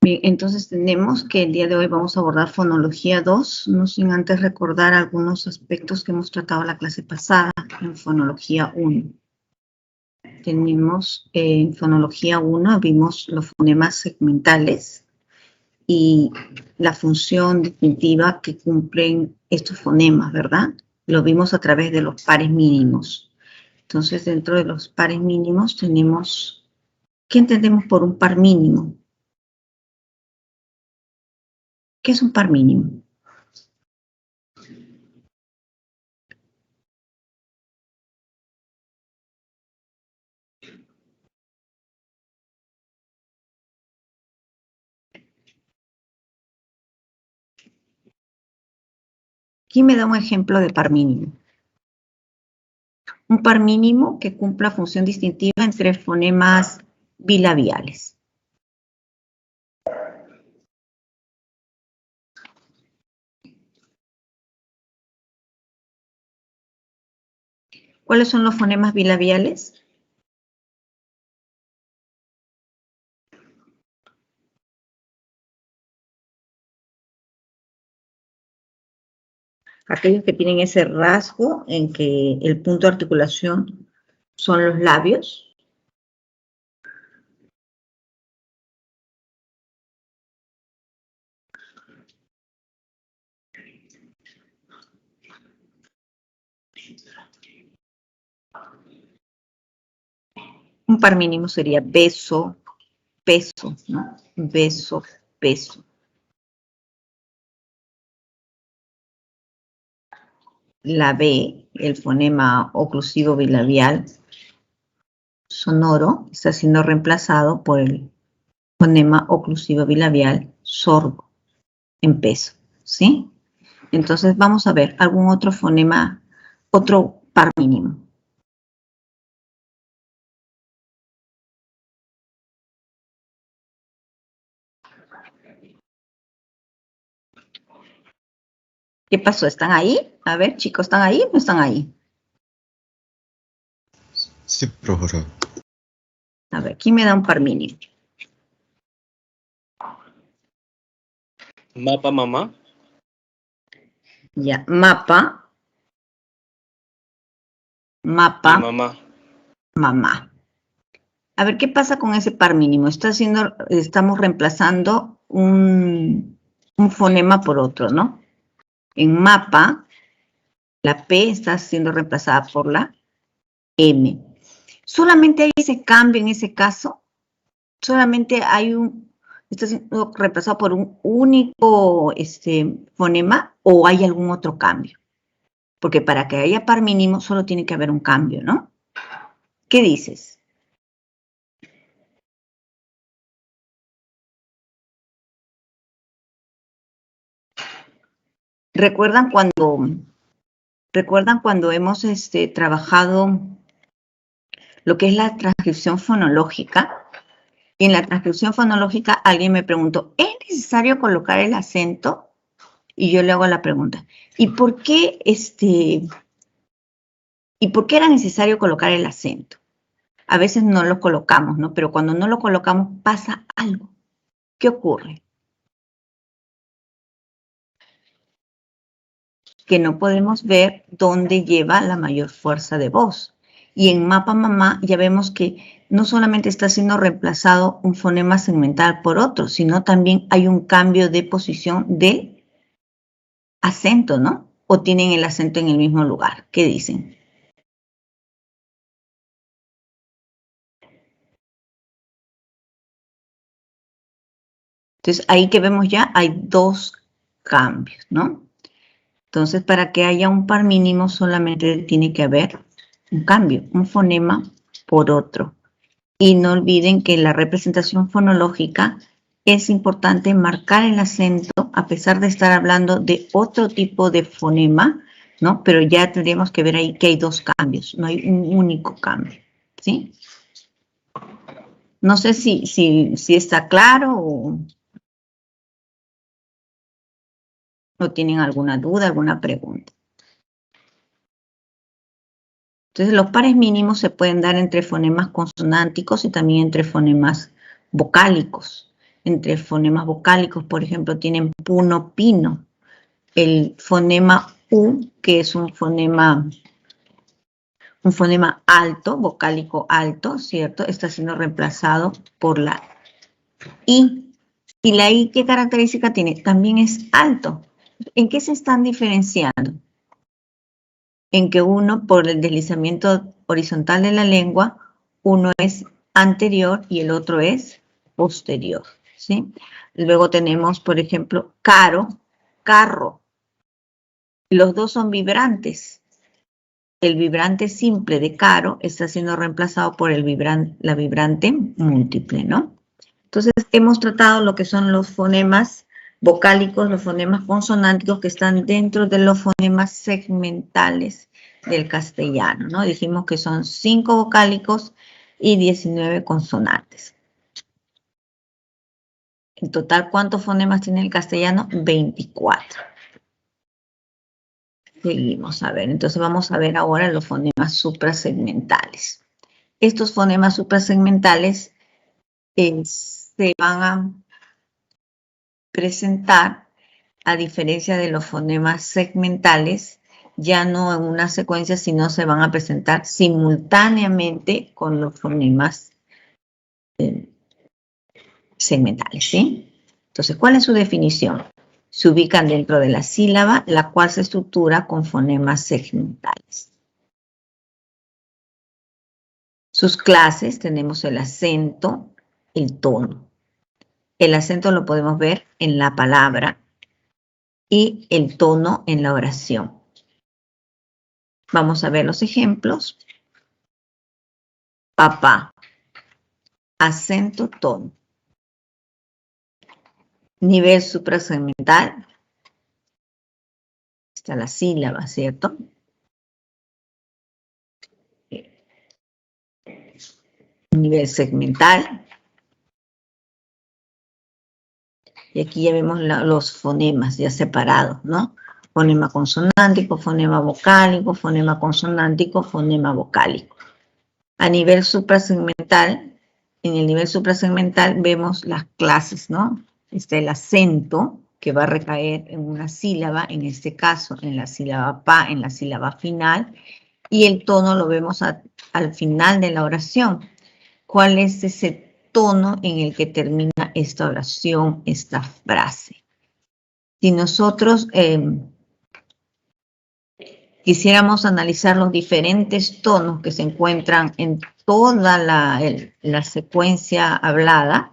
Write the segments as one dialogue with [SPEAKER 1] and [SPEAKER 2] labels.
[SPEAKER 1] Bien, entonces tenemos que el día de hoy vamos a abordar fonología 2, no sin antes recordar algunos aspectos que hemos tratado en la clase pasada en fonología 1. Tenemos en fonología 1, vimos los fonemas segmentales y la función distintiva que cumplen estos fonemas, ¿verdad? Lo vimos a través de los pares mínimos. Entonces, dentro de los pares mínimos tenemos, ¿qué entendemos por un par mínimo? ¿Qué es un par mínimo? ¿Quién me da un ejemplo de par mínimo? Un par mínimo que cumpla función distintiva entre fonemas bilabiales. ¿Cuáles son los fonemas bilabiales? Aquellos que tienen ese rasgo en que el punto de articulación son los labios. Un par mínimo sería beso, peso, ¿no? Beso, peso. La B, el fonema oclusivo bilabial sonoro, está siendo reemplazado por el fonema oclusivo bilabial sordo en peso, ¿sí? Entonces vamos a ver algún otro fonema, otro par mínimo. ¿Qué pasó? ¿Están ahí? A ver, chicos, ¿están ahí o no están ahí?
[SPEAKER 2] Sí, profesor.
[SPEAKER 1] A ver, ¿quién me da un par mínimo?
[SPEAKER 3] Mapa, mamá.
[SPEAKER 1] Ya, mapa.
[SPEAKER 3] Y
[SPEAKER 1] Mapa,
[SPEAKER 3] mamá.
[SPEAKER 1] mamá. A ver, ¿qué pasa con ese par mínimo? Estamos reemplazando un fonema por otro, ¿no? En mapa, la P está siendo reemplazada por la M. ¿Solamente hay ese cambio en ese caso? ¿Solamente está siendo reemplazado por un único fonema o hay algún otro cambio? Porque para que haya par mínimo solo tiene que haber un cambio, ¿no? ¿Qué dices? ¿Recuerdan cuando hemos trabajado lo que es la transcripción fonológica? Y en la transcripción fonológica alguien me preguntó, ¿es necesario colocar el acento? Y yo le hago la pregunta, ¿y por qué era necesario colocar el acento? A veces no lo colocamos, ¿no? Pero cuando no lo colocamos pasa algo. ¿Qué ocurre? Que no podemos ver dónde lleva la mayor fuerza de voz. Y en mapa mamá ya vemos que no solamente está siendo reemplazado un fonema segmental por otro, sino también hay un cambio de posición de acento, ¿no? O tienen el acento en el mismo lugar. ¿Qué dicen? Entonces, ahí que vemos ya hay dos cambios, ¿no? Entonces, para que haya un par mínimo solamente tiene que haber un cambio, un fonema por otro. Y no olviden que la representación fonológica es importante marcar el acento a pesar de estar hablando de otro tipo de fonema, ¿no? Pero ya tendríamos que ver ahí que hay dos cambios, no hay un único cambio, ¿sí? No sé si está claro o tienen alguna duda, alguna pregunta. Entonces, los pares mínimos se pueden dar entre fonemas consonánticos y también entre fonemas vocálicos. entre fonemas vocálicos, por ejemplo, tienen puno, pino. El fonema U, que es un fonema alto, vocálico alto, ¿cierto? Está siendo reemplazado por la I. ¿Y la I qué característica tiene? También es alto. ¿En qué se están diferenciando? En que uno, por el deslizamiento horizontal de la lengua, uno es anterior y el otro es posterior, ¿sí? Luego tenemos, por ejemplo, caro, carro. Los dos son vibrantes. El vibrante simple de caro está siendo reemplazado por la vibrante múltiple, ¿no? Entonces, hemos tratado lo que son los fonemas vocálicos, los fonemas consonánticos que están dentro de los fonemas segmentales del castellano, ¿no? Dijimos que son 5 vocálicos y 19 consonantes. En total, ¿cuántos fonemas tiene el castellano? 24. Seguimos a ver, entonces vamos a ver ahora los fonemas suprasegmentales. Estos fonemas suprasegmentales se van a presentar, a diferencia de los fonemas segmentales, ya no en una secuencia, sino se van a presentar simultáneamente con los fonemas segmentales, ¿sí? Entonces, ¿cuál es su definición? Se ubican dentro de la sílaba, la cual se estructura con fonemas segmentales. Sus clases, tenemos el acento, el tono. El acento lo podemos ver en la palabra y el tono en la oración. Vamos a ver los ejemplos. Papá, acento, tono. Nivel suprasegmental. Está la sílaba, ¿cierto? Nivel segmental. Y aquí ya vemos los fonemas ya separados, ¿no? Fonema consonántico, fonema vocálico, fonema consonántico, fonema vocálico. A nivel suprasegmental, en el nivel suprasegmental vemos las clases, ¿no? Está el acento, que va a recaer en una sílaba, en este caso en la sílaba pa, en la sílaba final, y el tono lo vemos al final de la oración. ¿Cuál es ese tono en el que termina esta oración, esta frase? Si nosotros quisiéramos analizar los diferentes tonos que se encuentran en toda la secuencia hablada,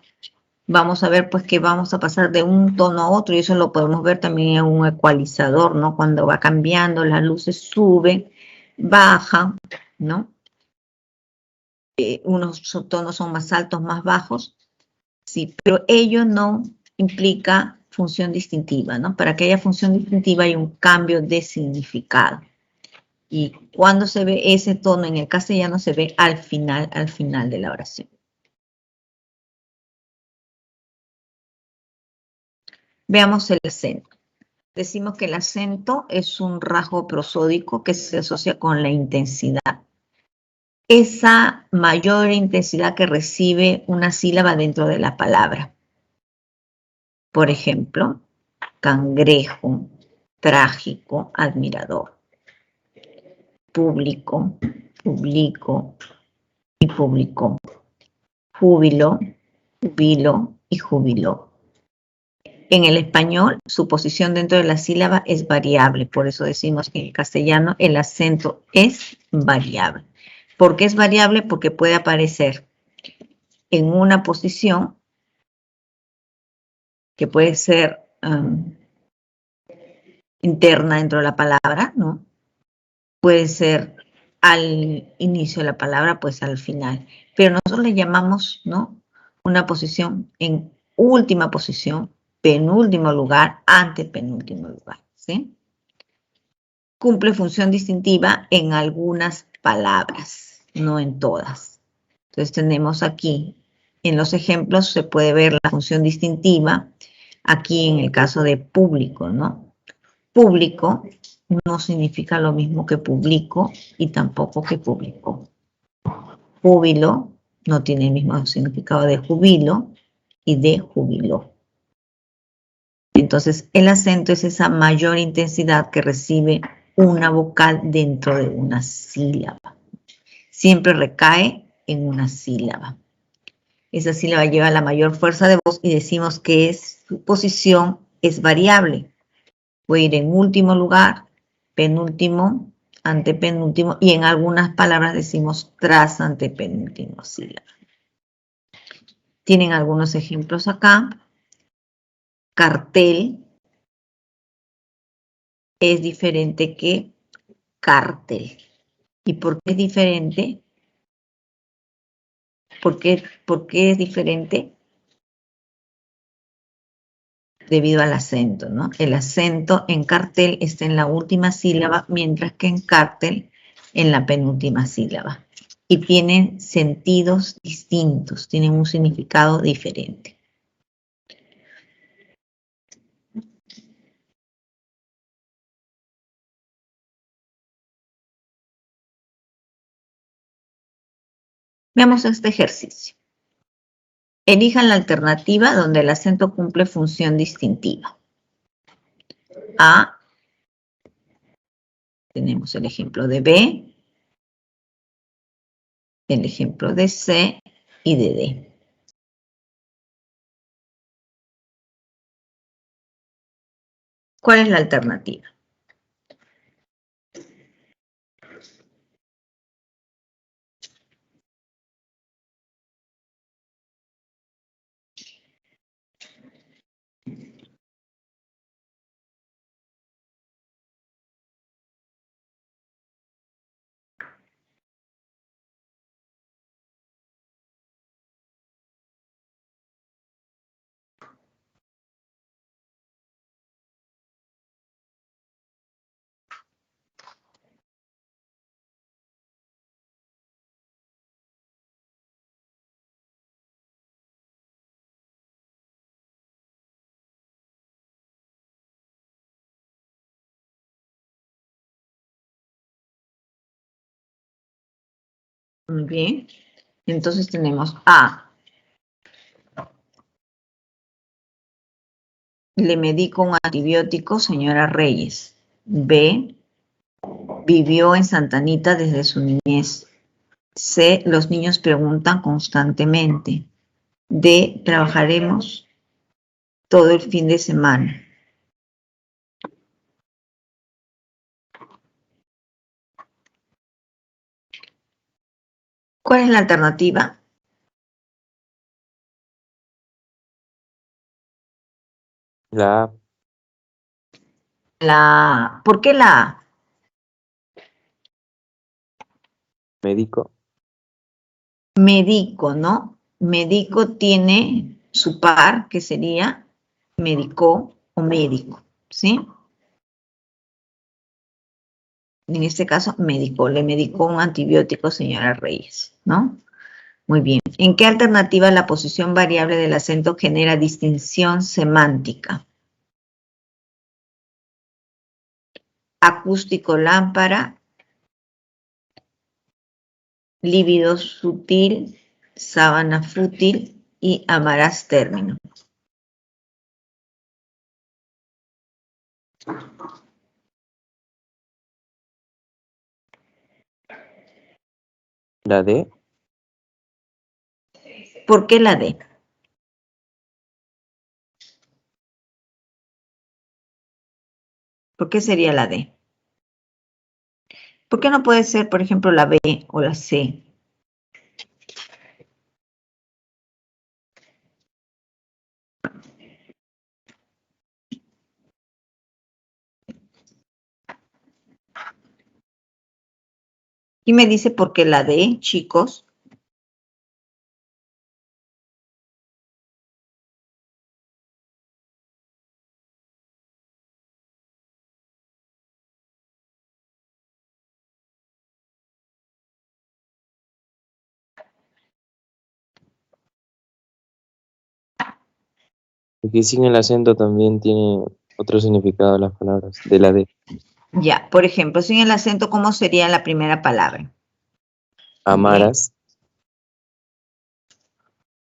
[SPEAKER 1] vamos a ver pues que vamos a pasar de un tono a otro, y eso lo podemos ver también en un ecualizador, ¿no? Cuando va cambiando, las luces suben, bajan, ¿no? Unos tonos son más altos, más bajos, sí, pero ello no implica función distintiva, ¿no? Para que haya función distintiva hay un cambio de significado. Y cuando se ve ese tono en el castellano, se ve al final de la oración. Veamos el acento. Decimos que el acento es un rasgo prosódico que se asocia con la intensidad. Esa mayor intensidad que recibe una sílaba dentro de la palabra. Por ejemplo, cangrejo, trágico, admirador. Público, publico y publicó. Júbilo, jubilo y jubiló. En el español, su posición dentro de la sílaba es variable, por eso decimos que en el castellano el acento es variable. ¿Por qué es variable? Porque puede aparecer en una posición que puede ser interna dentro de la palabra, ¿no? Puede ser al inicio de la palabra, pues al final. Pero nosotros le llamamos, ¿no? Una posición en última posición, penúltimo lugar, antepenúltimo lugar, ¿sí? Cumple función distintiva en algunas palabras, no en todas. Entonces tenemos aquí, en los ejemplos se puede ver la función distintiva, aquí en el caso de público, ¿no? Público no significa lo mismo que publico y tampoco que publicó. Júbilo no tiene el mismo significado de jubilo y de jubiló. Entonces, el acento es esa mayor intensidad que recibe una vocal dentro de una sílaba. Siempre recae en una sílaba. Esa sílaba lleva la mayor fuerza de voz y decimos que su posición es variable. Puede ir en último lugar, penúltimo, antepenúltimo, y en algunas palabras decimos tras antepenúltimo sílaba. Tienen algunos ejemplos acá. Cartel es diferente que cártel. ¿Y por qué es diferente? ¿Por qué es diferente? Debido al acento, ¿no? El acento en cartel está en la última sílaba, mientras que en cártel en la penúltima sílaba. Y tienen sentidos distintos, tienen un significado diferente. Veamos este ejercicio. Elijan la alternativa donde el acento cumple función distintiva. A, tenemos el ejemplo de B, el ejemplo de C y de D. ¿Cuál es la alternativa? Muy bien. Entonces tenemos A. Le medico un antibiótico, señora Reyes. B. Vivió en Santa Anita desde su niñez. C. Los niños preguntan constantemente. D. Trabajaremos todo el fin de semana. ¿Cuál es la alternativa?
[SPEAKER 2] La A.
[SPEAKER 1] ¿Por qué la A?
[SPEAKER 2] Médico.
[SPEAKER 1] Medico, ¿no? Medico tiene su par, que sería médico o médico, ¿sí? En este caso, médico. Le medicó un antibiótico, señora Reyes, ¿no? Muy bien. ¿En qué alternativa la posición variable del acento genera distinción semántica? Acústico lámpara, lívido sutil, sábana fútil y amarás término.
[SPEAKER 2] La D.
[SPEAKER 1] ¿Por qué la D? ¿Por qué sería la D? ¿Por qué no puede ser, por ejemplo, la B o la C? Y me dice por qué la D, chicos.
[SPEAKER 2] Porque sin el acento también tiene otro significado las palabras de la D.
[SPEAKER 1] Ya, por ejemplo, sin el acento, ¿cómo sería la primera palabra?
[SPEAKER 2] Amaras.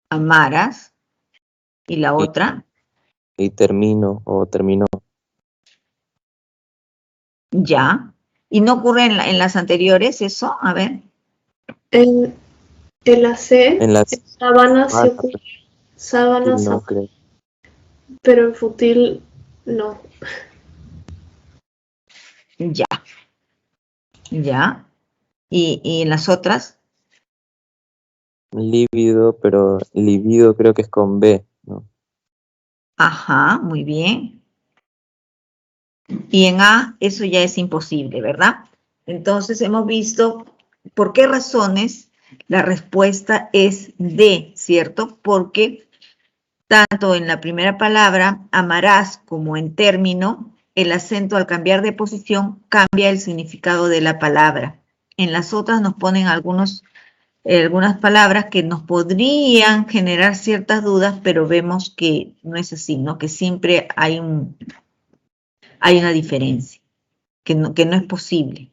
[SPEAKER 1] Amaras. ¿Y la otra?
[SPEAKER 2] Y termino o terminó.
[SPEAKER 1] Ya. ¿Y no ocurre en las anteriores eso? A ver.
[SPEAKER 3] En la C,
[SPEAKER 2] En las
[SPEAKER 3] en sábana sí ocurre. Sábana,
[SPEAKER 2] no creo.
[SPEAKER 3] pero en fútil no.
[SPEAKER 1] Ya. Ya. ¿Y en las otras?
[SPEAKER 2] Lívido, pero libido creo que es con B, ¿no?
[SPEAKER 1] Ajá, muy bien. Y en A eso ya es imposible, ¿verdad? Entonces hemos visto por qué razones la respuesta es D, ¿cierto? Porque tanto en la primera palabra, amarás, como en término, el acento al cambiar de posición cambia el significado de la palabra. En las otras nos ponen algunas palabras que nos podrían generar ciertas dudas, pero vemos que no es así, ¿no? Que siempre hay una diferencia, que no es posible.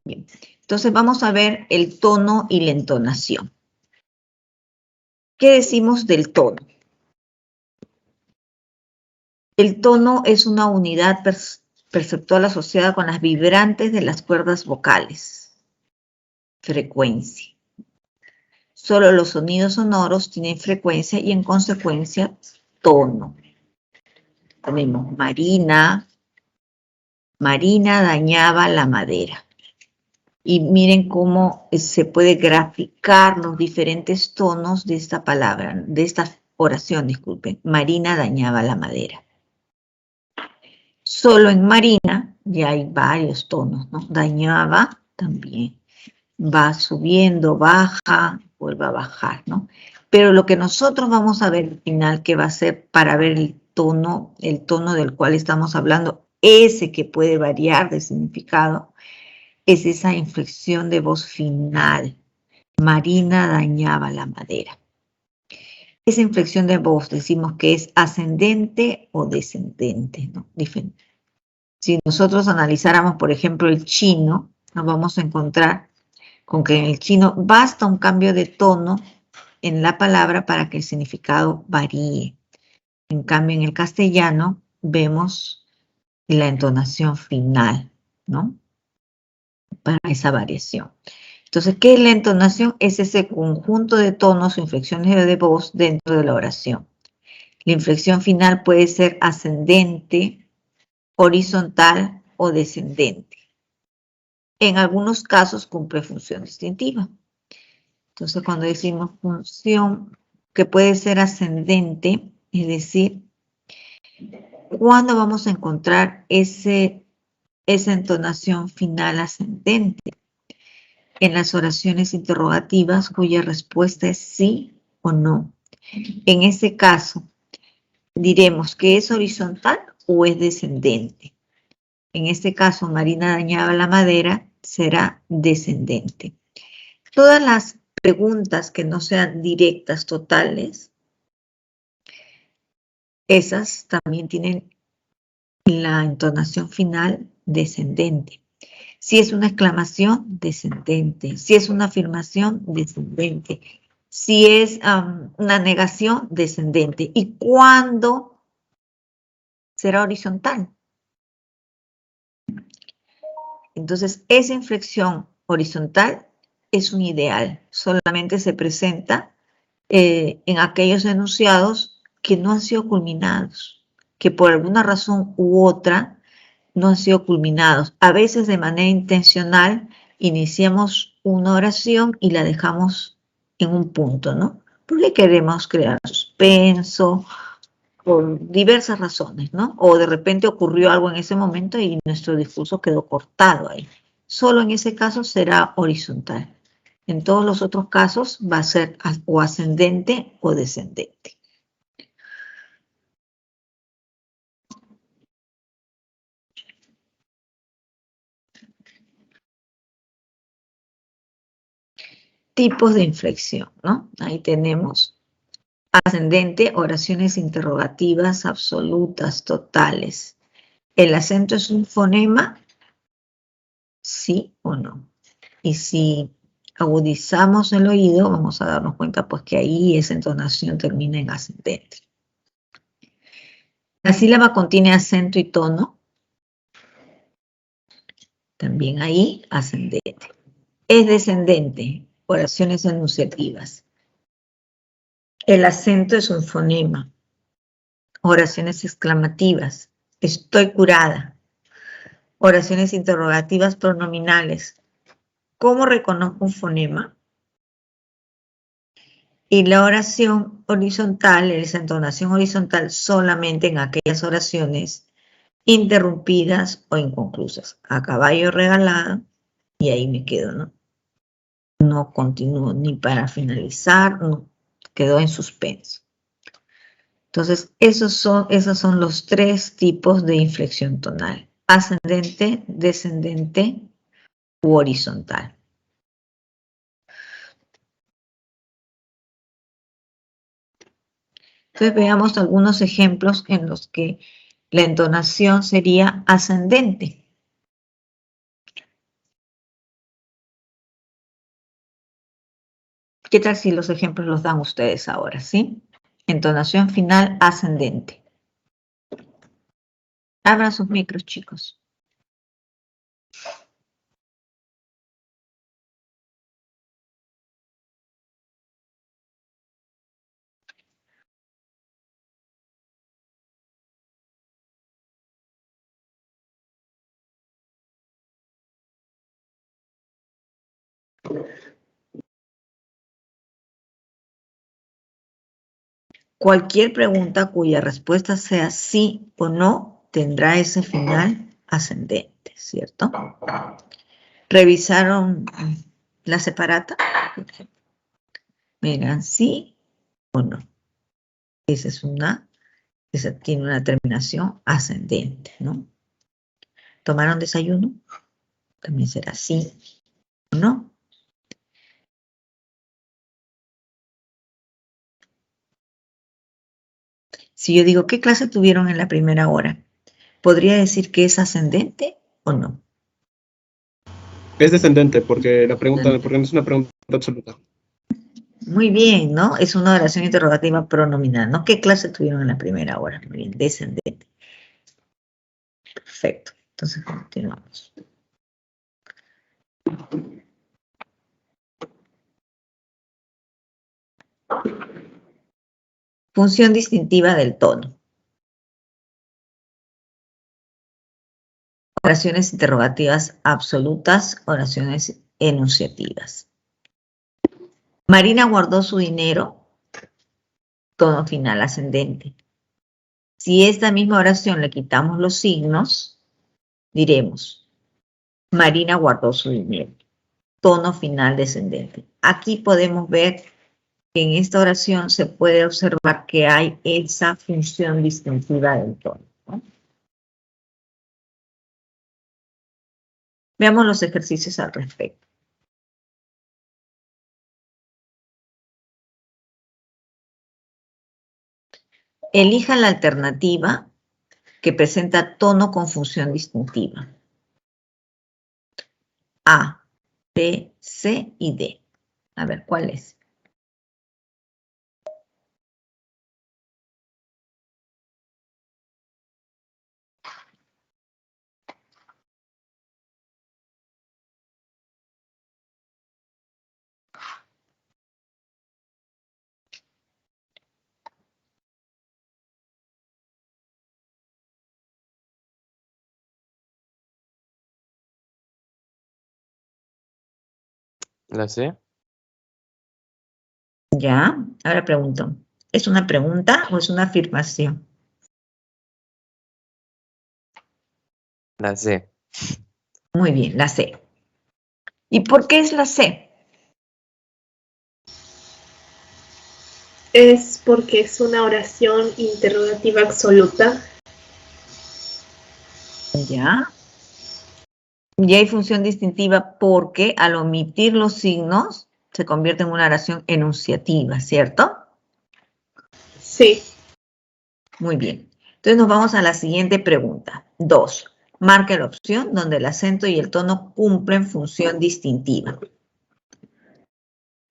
[SPEAKER 1] Bien. Entonces vamos a ver el tono y la entonación. ¿Qué decimos del tono? El tono es una unidad perceptual asociada con las vibrantes de las cuerdas vocales. Frecuencia. Solo los sonidos sonoros tienen frecuencia y en consecuencia tono. Tenemos Marina dañaba la madera. Y miren cómo se puede graficar los diferentes tonos de esta palabra, de esta oración, disculpen. Marina dañaba la madera. Solo en Marina ya hay varios tonos, ¿no? Dañaba también. Va subiendo, baja, vuelve a bajar, ¿no? Pero lo que nosotros vamos a ver al final, que va a ser para ver el tono del cual estamos hablando, ese que puede variar de significado, es esa inflexión de voz final. Marina dañaba la madera. Esa inflexión de voz decimos que es ascendente o descendente, ¿no? Diferente. Si nosotros analizáramos, por ejemplo, el chino, nos vamos a encontrar con que en el chino basta un cambio de tono en la palabra para que el significado varíe. En cambio, en el castellano vemos la entonación final, ¿no? Para esa variación. Entonces, ¿qué es la entonación? Es ese conjunto de tonos o inflexiones de voz dentro de la oración. La inflexión final puede ser ascendente, horizontal o descendente. En algunos casos cumple función distintiva. Entonces, cuando decimos función que puede ser ascendente, es decir, ¿cuándo vamos a encontrar esa entonación final ascendente? En las oraciones interrogativas cuya respuesta es sí o no. En ese caso, diremos que es horizontal o es descendente. En este caso, Marina dañaba la madera, será descendente. Todas las preguntas que no sean directas, totales, esas también tienen la entonación final descendente. Si es una exclamación, descendente. Si es una afirmación, descendente. Si es una negación, descendente. ¿Y cuándo será horizontal? Entonces, esa inflexión horizontal es un ideal. Solamente se presenta en aquellos enunciados que no han sido culminados, que por alguna razón u otra no han sido culminados. A veces de manera intencional iniciamos una oración y la dejamos en un punto, ¿no? Porque queremos crear suspenso, por diversas razones, ¿no? O de repente ocurrió algo en ese momento y nuestro discurso quedó cortado ahí. Solo en ese caso será horizontal. En todos los otros casos va a ser o ascendente o descendente. Tipos de inflexión, ¿no? Ahí tenemos ascendente, oraciones interrogativas absolutas, totales. El acento es un fonema ¿Sí o no? Y si agudizamos el oído, vamos a darnos cuenta pues que ahí esa entonación termina en ascendente. La sílaba contiene acento y tono. También ahí ascendente. Es descendente, oraciones enunciativas. El acento es un fonema. Oraciones exclamativas. Estoy curada. Oraciones interrogativas pronominales. ¿Cómo reconozco un fonema? Y la oración horizontal, esa entonación horizontal, solamente en aquellas oraciones interrumpidas o inconclusas. A caballo regalado, y ahí me quedo, ¿no? No continúo ni para finalizar, no, quedó en suspenso. Entonces, esos son los tres tipos de inflexión tonal: ascendente, descendente u horizontal. Entonces, veamos algunos ejemplos en los que la entonación sería ascendente. ¿Qué tal si los ejemplos los dan ustedes ahora, sí? Entonación final ascendente. Abran sus micros, chicos. Cualquier pregunta cuya respuesta sea sí o no tendrá ese final ascendente, ¿cierto? ¿Revisaron la separata? Miran, sí o no. Esa es esa tiene una terminación ascendente, ¿no? ¿Tomaron desayuno? También será sí o no. Si yo digo, ¿qué clase tuvieron en la primera hora? ¿Podría decir que es ascendente o no?
[SPEAKER 4] Es descendente porque porque no es una pregunta absoluta.
[SPEAKER 1] Muy bien, ¿no? Es una oración interrogativa pronominal, ¿no? ¿Qué clase tuvieron en la primera hora? Muy bien, descendente. Perfecto. Entonces continuamos. Función distintiva del tono. Oraciones interrogativas absolutas, oraciones enunciativas. Marina guardó su dinero, tono final ascendente. Si esta misma oración le quitamos los signos, diremos, Marina guardó su dinero, tono final descendente. Aquí podemos ver que en esta oración se puede observar que hay esa función distintiva del tono, ¿no? Veamos los ejercicios al respecto. Elija la alternativa que presenta tono con función distintiva. A, B, C y D. A ver, ¿cuál es?
[SPEAKER 2] ¿La C?
[SPEAKER 1] Ya, ahora pregunto, ¿es una pregunta o es una afirmación?
[SPEAKER 2] La C.
[SPEAKER 1] Muy bien, la C. ¿Y por qué es la C?
[SPEAKER 3] Es porque es una oración interrogativa absoluta.
[SPEAKER 1] Ya. Y hay función distintiva porque al omitir los signos se convierte en una oración enunciativa, ¿cierto?
[SPEAKER 3] Sí.
[SPEAKER 1] Muy bien. Entonces nos vamos a la siguiente pregunta. 2. marque la opción donde el acento y el tono cumplen función distintiva.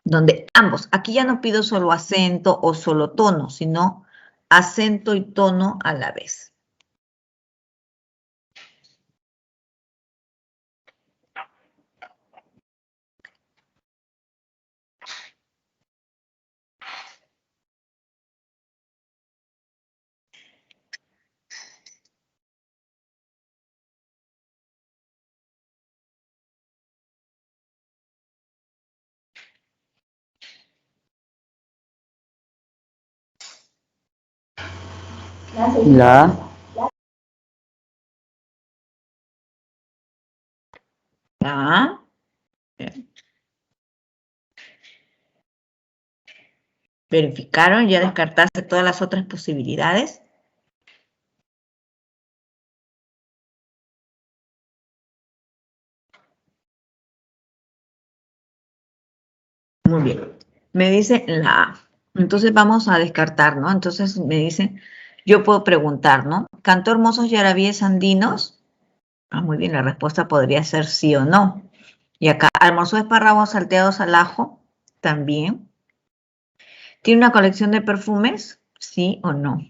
[SPEAKER 1] Donde ambos, aquí ya no pido solo acento o solo tono, sino acento y tono a la vez.
[SPEAKER 5] La,
[SPEAKER 1] ¿Ya? ¿Verificaron? ¿Ya descartaste todas las otras posibilidades? Muy bien. Me dice la A. Entonces vamos a descartar, ¿no? Entonces me dice, yo puedo preguntar, ¿no? ¿Cantó hermosos yarabíes andinos? Ah, muy bien, la respuesta podría ser sí o no. Y acá, ¿almorzó espárragos salteados al ajo? También. ¿Tiene una colección de perfumes? Sí o no.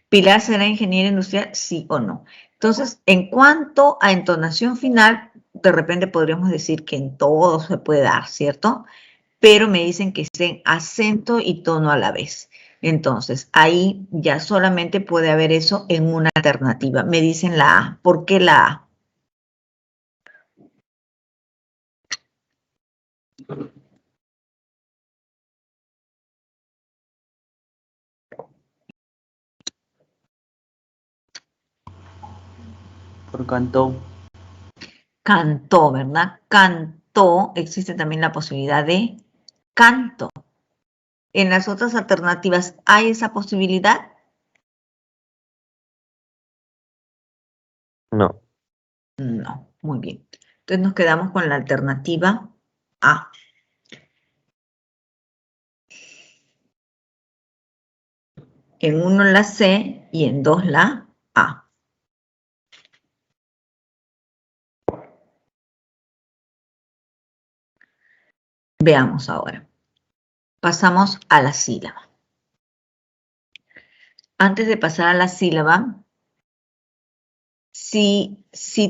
[SPEAKER 1] ¿Pilar será ingeniera industrial? Sí o no. Entonces, en cuanto a entonación final, de repente podríamos decir que en todo se puede dar, ¿cierto? Pero me dicen que estén acento y tono a la vez. Entonces, ahí ya solamente puede haber eso en una alternativa. Me dicen la A. ¿Por qué la A?
[SPEAKER 5] por cantó.
[SPEAKER 1] Cantó, ¿verdad? Cantó, existe también la posibilidad de canto. En las otras alternativas, ¿hay esa posibilidad?
[SPEAKER 2] No.
[SPEAKER 1] No, muy bien. Entonces nos quedamos con la alternativa A. En 1 la C y en 2 la A. Veamos ahora. Pasamos a la sílaba. Antes de pasar a la sílaba, sí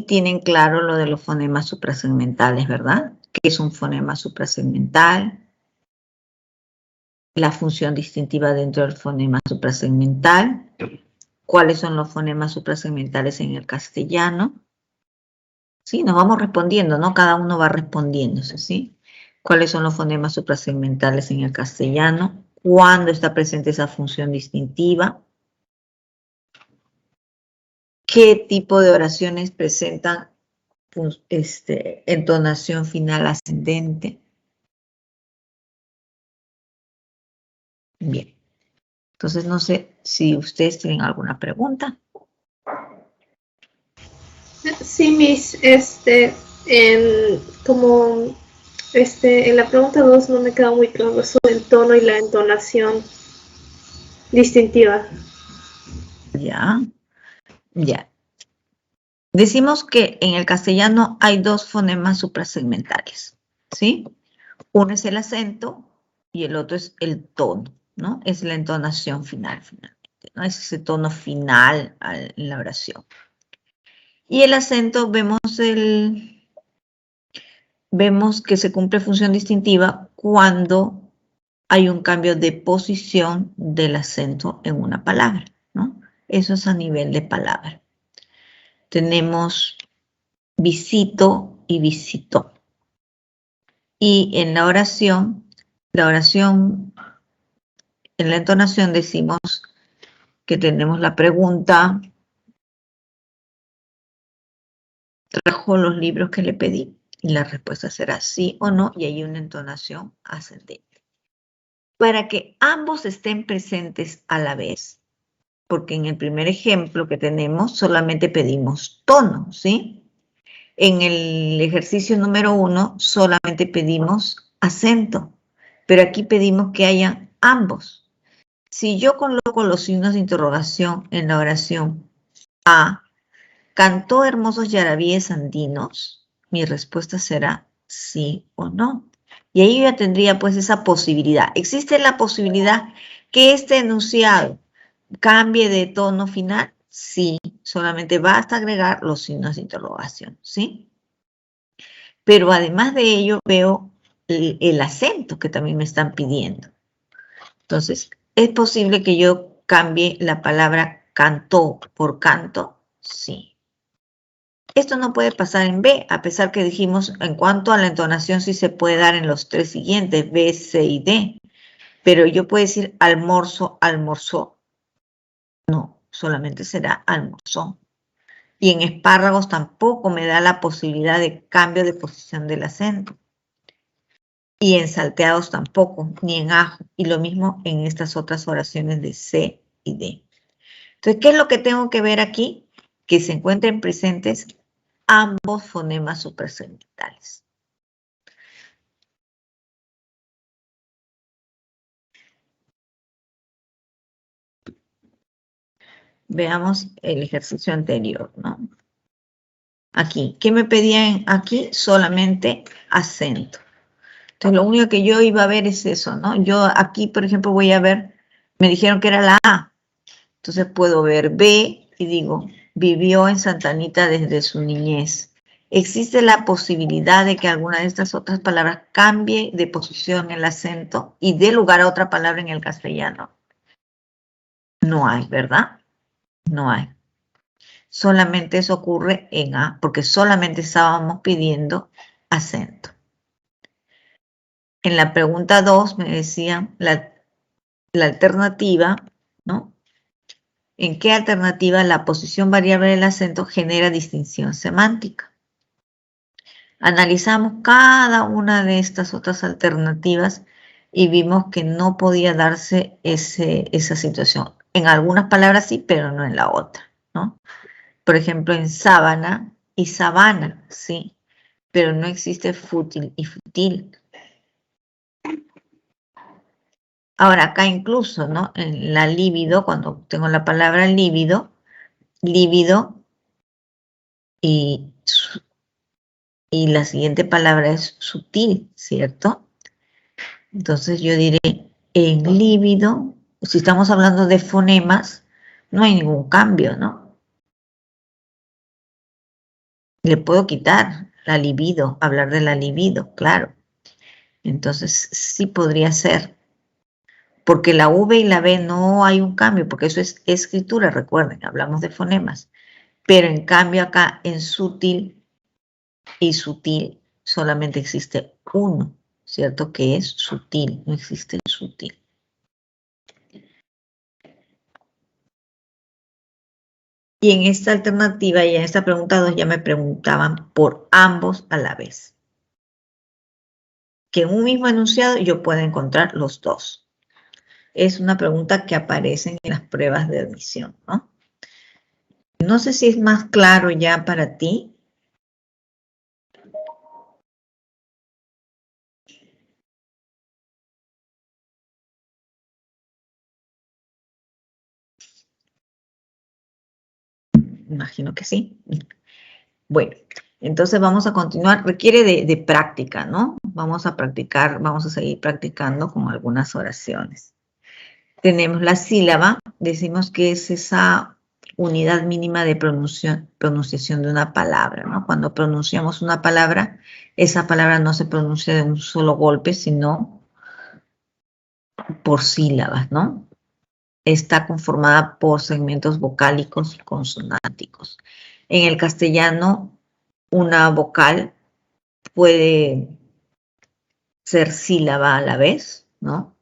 [SPEAKER 1] tienen claro lo de los fonemas suprasegmentales, ¿verdad? ¿Qué es un fonema suprasegmental? La función distintiva dentro del fonema suprasegmental. ¿Cuáles son los fonemas suprasegmentales en el castellano? Sí, nos vamos respondiendo, ¿no? Cada uno va respondiéndose, ¿sí? ¿Cuáles son los fonemas suprasegmentales en el castellano? ¿Cuándo está presente esa función distintiva? ¿Qué tipo de oraciones presentan entonación final ascendente? Bien. Entonces, no sé si ustedes tienen alguna pregunta.
[SPEAKER 3] Sí, Miss, en la pregunta 2 no me queda muy claro eso del tono y la entonación distintiva.
[SPEAKER 1] Ya. Decimos que en el castellano hay dos fonemas suprasegmentales, ¿sí? Uno es el acento y el otro es el tono, ¿no? Es la entonación final, finalmente, ¿no? Es ese tono final en la oración. Y el acento vemos que se cumple función distintiva cuando hay un cambio de posición del acento en una palabra, ¿no? Eso es a nivel de palabra. Tenemos visito y visitó. Y en la oración, en la entonación decimos que tenemos la pregunta, ¿trajo los libros que le pedí? Y la respuesta será sí o no, y hay una entonación ascendente. Para que ambos estén presentes a la vez, porque en el primer ejemplo que tenemos solamente pedimos tono, ¿sí? En el ejercicio número 1 solamente pedimos acento, pero aquí pedimos que haya ambos. Si yo coloco los signos de interrogación en la oración A, ¿cantó hermosos yarabíes andinos? Mi respuesta será sí o no. Y ahí yo ya tendría pues esa posibilidad. ¿Existe la posibilidad que este enunciado cambie de tono final? Sí, solamente basta agregar los signos de interrogación, ¿sí? Pero además de ello veo el acento que también me están pidiendo. Entonces, ¿es posible que yo cambie la palabra cantó por canto? Sí. Esto no puede pasar en B, a pesar que dijimos en cuanto a la entonación sí se puede dar en los tres siguientes, B, C y D. Pero yo puedo decir almuerzo, almorzó. No, solamente será almorzó. Y en espárragos tampoco me da la posibilidad de cambio de posición del acento. Y en salteados tampoco, ni en ajo. Y lo mismo en estas otras oraciones de C y D. Entonces, ¿qué es lo que tengo que ver aquí? Que se encuentren presentes ambos fonemas suprasegmentales. Veamos el ejercicio anterior, ¿no? Aquí, ¿qué me pedían aquí? Solamente acento. Entonces, lo único que yo iba a ver es eso, ¿no? Yo aquí, por ejemplo, voy a ver, me dijeron que era la A. Entonces, puedo ver B y digo, vivió en Santa Anita desde su niñez. ¿Existe la posibilidad de que alguna de estas otras palabras cambie de posición el acento y dé lugar a otra palabra en el castellano? No hay, ¿verdad? No hay. Solamente eso ocurre en A, porque solamente estábamos pidiendo acento. En la pregunta 2 me decían la alternativa, ¿no? ¿En qué alternativa la posición variable del acento genera distinción semántica? Analizamos cada una de estas otras alternativas y vimos que no podía darse esa situación. En algunas palabras sí, pero no en la otra, ¿no? Por ejemplo, en sábana y sabana, sí, pero no existe fútil y futil. Ahora, acá incluso, ¿no? En la líbido, cuando tengo la palabra líbido y la siguiente palabra es sutil, ¿cierto? Entonces yo diré en líbido, si estamos hablando de fonemas, no hay ningún cambio, ¿no? Le puedo quitar la libido, hablar de la libido, claro. Entonces sí podría ser. Porque la V y la B no hay un cambio, porque eso es escritura, recuerden, hablamos de fonemas. Pero en cambio acá en sutil y sutil solamente existe uno, ¿cierto? Que es sutil, no existe sutil. Y en esta alternativa y en esta pregunta 2 ya me preguntaban por ambos a la vez. Que en un mismo enunciado yo pueda encontrar los dos. Es una pregunta que aparece en las pruebas de admisión, ¿no? No sé si es más claro ya para ti. Imagino que sí. Bueno, entonces vamos a continuar. Requiere de práctica, ¿no? Vamos a practicar, vamos a seguir practicando con algunas oraciones. Tenemos la sílaba. Decimos que es esa unidad mínima de pronunciación de una palabra, ¿no? Cuando pronunciamos una palabra, esa palabra no se pronuncia de un solo golpe, sino por sílabas, ¿no? Está conformada por segmentos vocálicos y consonánticos. En el castellano, una vocal puede ser sílaba a la vez, ¿no?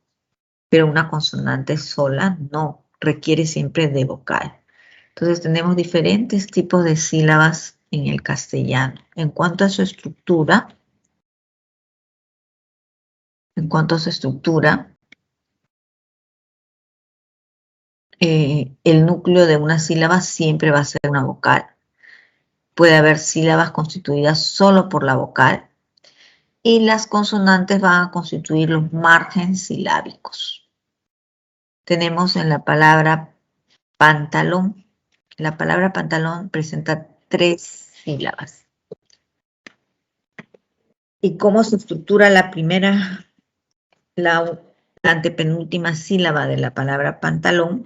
[SPEAKER 1] Pero una consonante sola no, requiere siempre de vocal. Entonces tenemos diferentes tipos de sílabas en el castellano. En cuanto a su estructura, el núcleo de una sílaba siempre va a ser una vocal. Puede haber sílabas constituidas solo por la vocal y las consonantes van a constituir los márgenes silábicos. Tenemos en la palabra pantalón. La palabra pantalón presenta 3 sílabas. ¿Y cómo se estructura la primera, la antepenúltima sílaba de la palabra pantalón?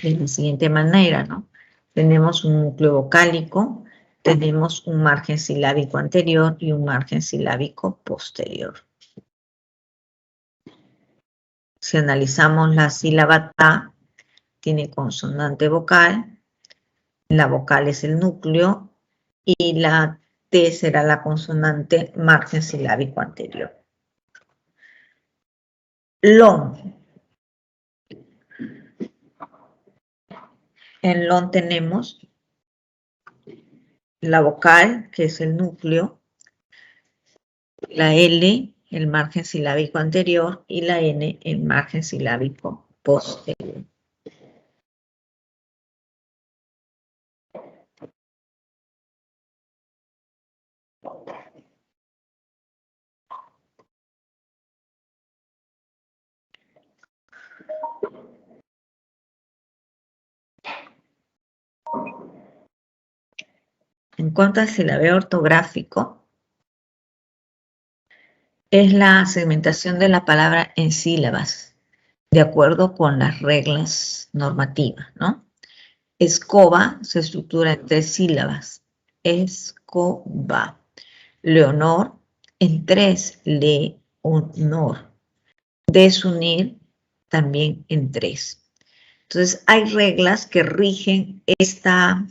[SPEAKER 1] De la siguiente manera, ¿no? Tenemos un núcleo vocálico, tenemos un margen silábico anterior y un margen silábico posterior. Si analizamos la sílaba ta, tiene consonante vocal, la vocal es el núcleo y la T será la consonante margen silábico anterior. Lon. En lon tenemos la vocal, que es el núcleo, la L, el margen silábico anterior, y la N, el margen silábico posterior. En cuanto al silabeo ortográfico, es la segmentación de la palabra en sílabas, de acuerdo con las reglas normativas, ¿no? Escoba se estructura en 3 sílabas. Escoba. Leonor en 3. Leonor. Desunir también en 3. Entonces, hay reglas que rigen esta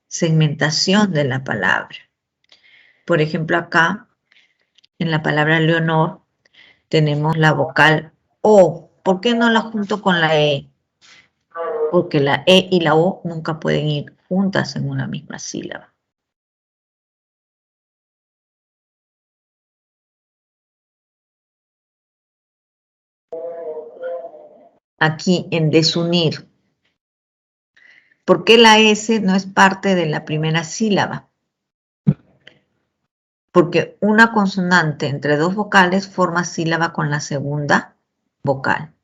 [SPEAKER 1] segmentación de la palabra. Por ejemplo, acá, en la palabra Leonor, tenemos la vocal O. ¿Por qué no la junto con la E? Porque la E y la O nunca pueden ir juntas en una misma sílaba. Aquí en desunir. ¿Por qué la S no es parte de la primera sílaba? Porque una consonante entre 2 vocales forma sílaba con la segunda vocal.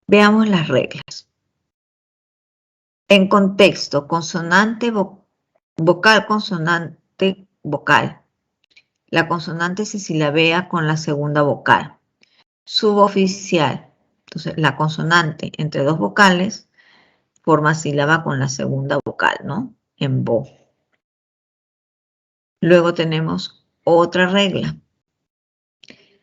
[SPEAKER 1] Veamos las reglas. En contexto, consonante, vocal, consonante, vocal. La consonante se silabea con la segunda vocal. Suboficial. Entonces, la consonante entre 2 vocales forma sílaba con la segunda vocal, ¿no? En vo. Luego tenemos otra regla.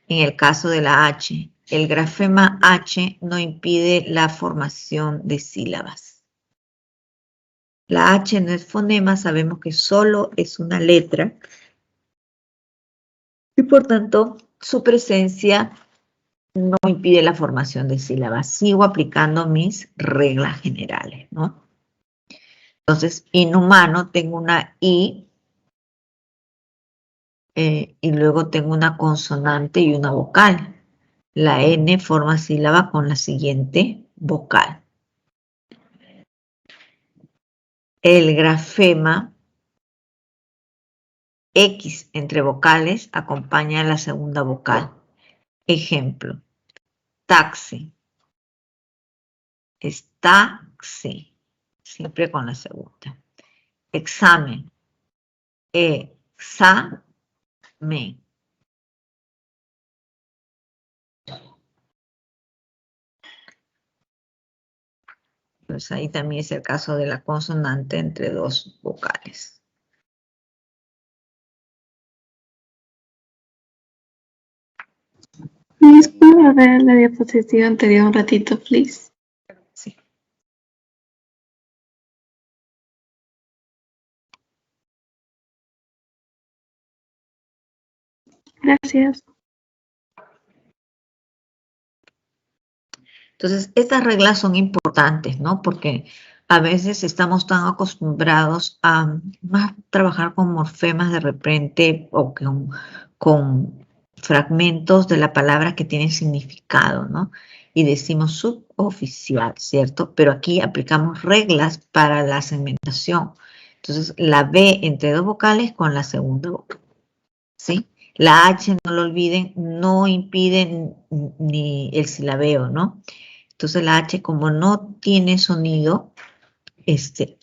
[SPEAKER 1] En el caso de la H, el grafema H no impide la formación de sílabas. La H no es fonema, sabemos que solo es una letra y por tanto su presencia no impide la formación de sílabas. Sigo aplicando mis reglas generales, ¿no? Entonces, inhumano, tengo una I y luego tengo una consonante y una vocal. La N forma sílaba con la siguiente vocal. El grafema X entre vocales acompaña a la segunda vocal. Ejemplo, taxi. Es taxi, siempre con la segunda. Examen. Examen. Pues ahí también es el caso de la consonante entre 2 vocales.
[SPEAKER 3] ¿Puedo ver la diapositiva anterior un ratito, please?
[SPEAKER 1] Sí.
[SPEAKER 3] Gracias.
[SPEAKER 1] Entonces, estas reglas son importantes, ¿no? Porque a veces estamos tan acostumbrados a más trabajar con morfemas de repente o con fragmentos de la palabra que tienen significado, ¿no? Y decimos suboficial, ¿cierto? Pero aquí aplicamos reglas para la segmentación. Entonces, la B entre 2 vocales con la segunda vocal, ¿sí? La H, no lo olviden, no impide ni el silabeo, ¿no? Entonces la H, como no tiene sonido,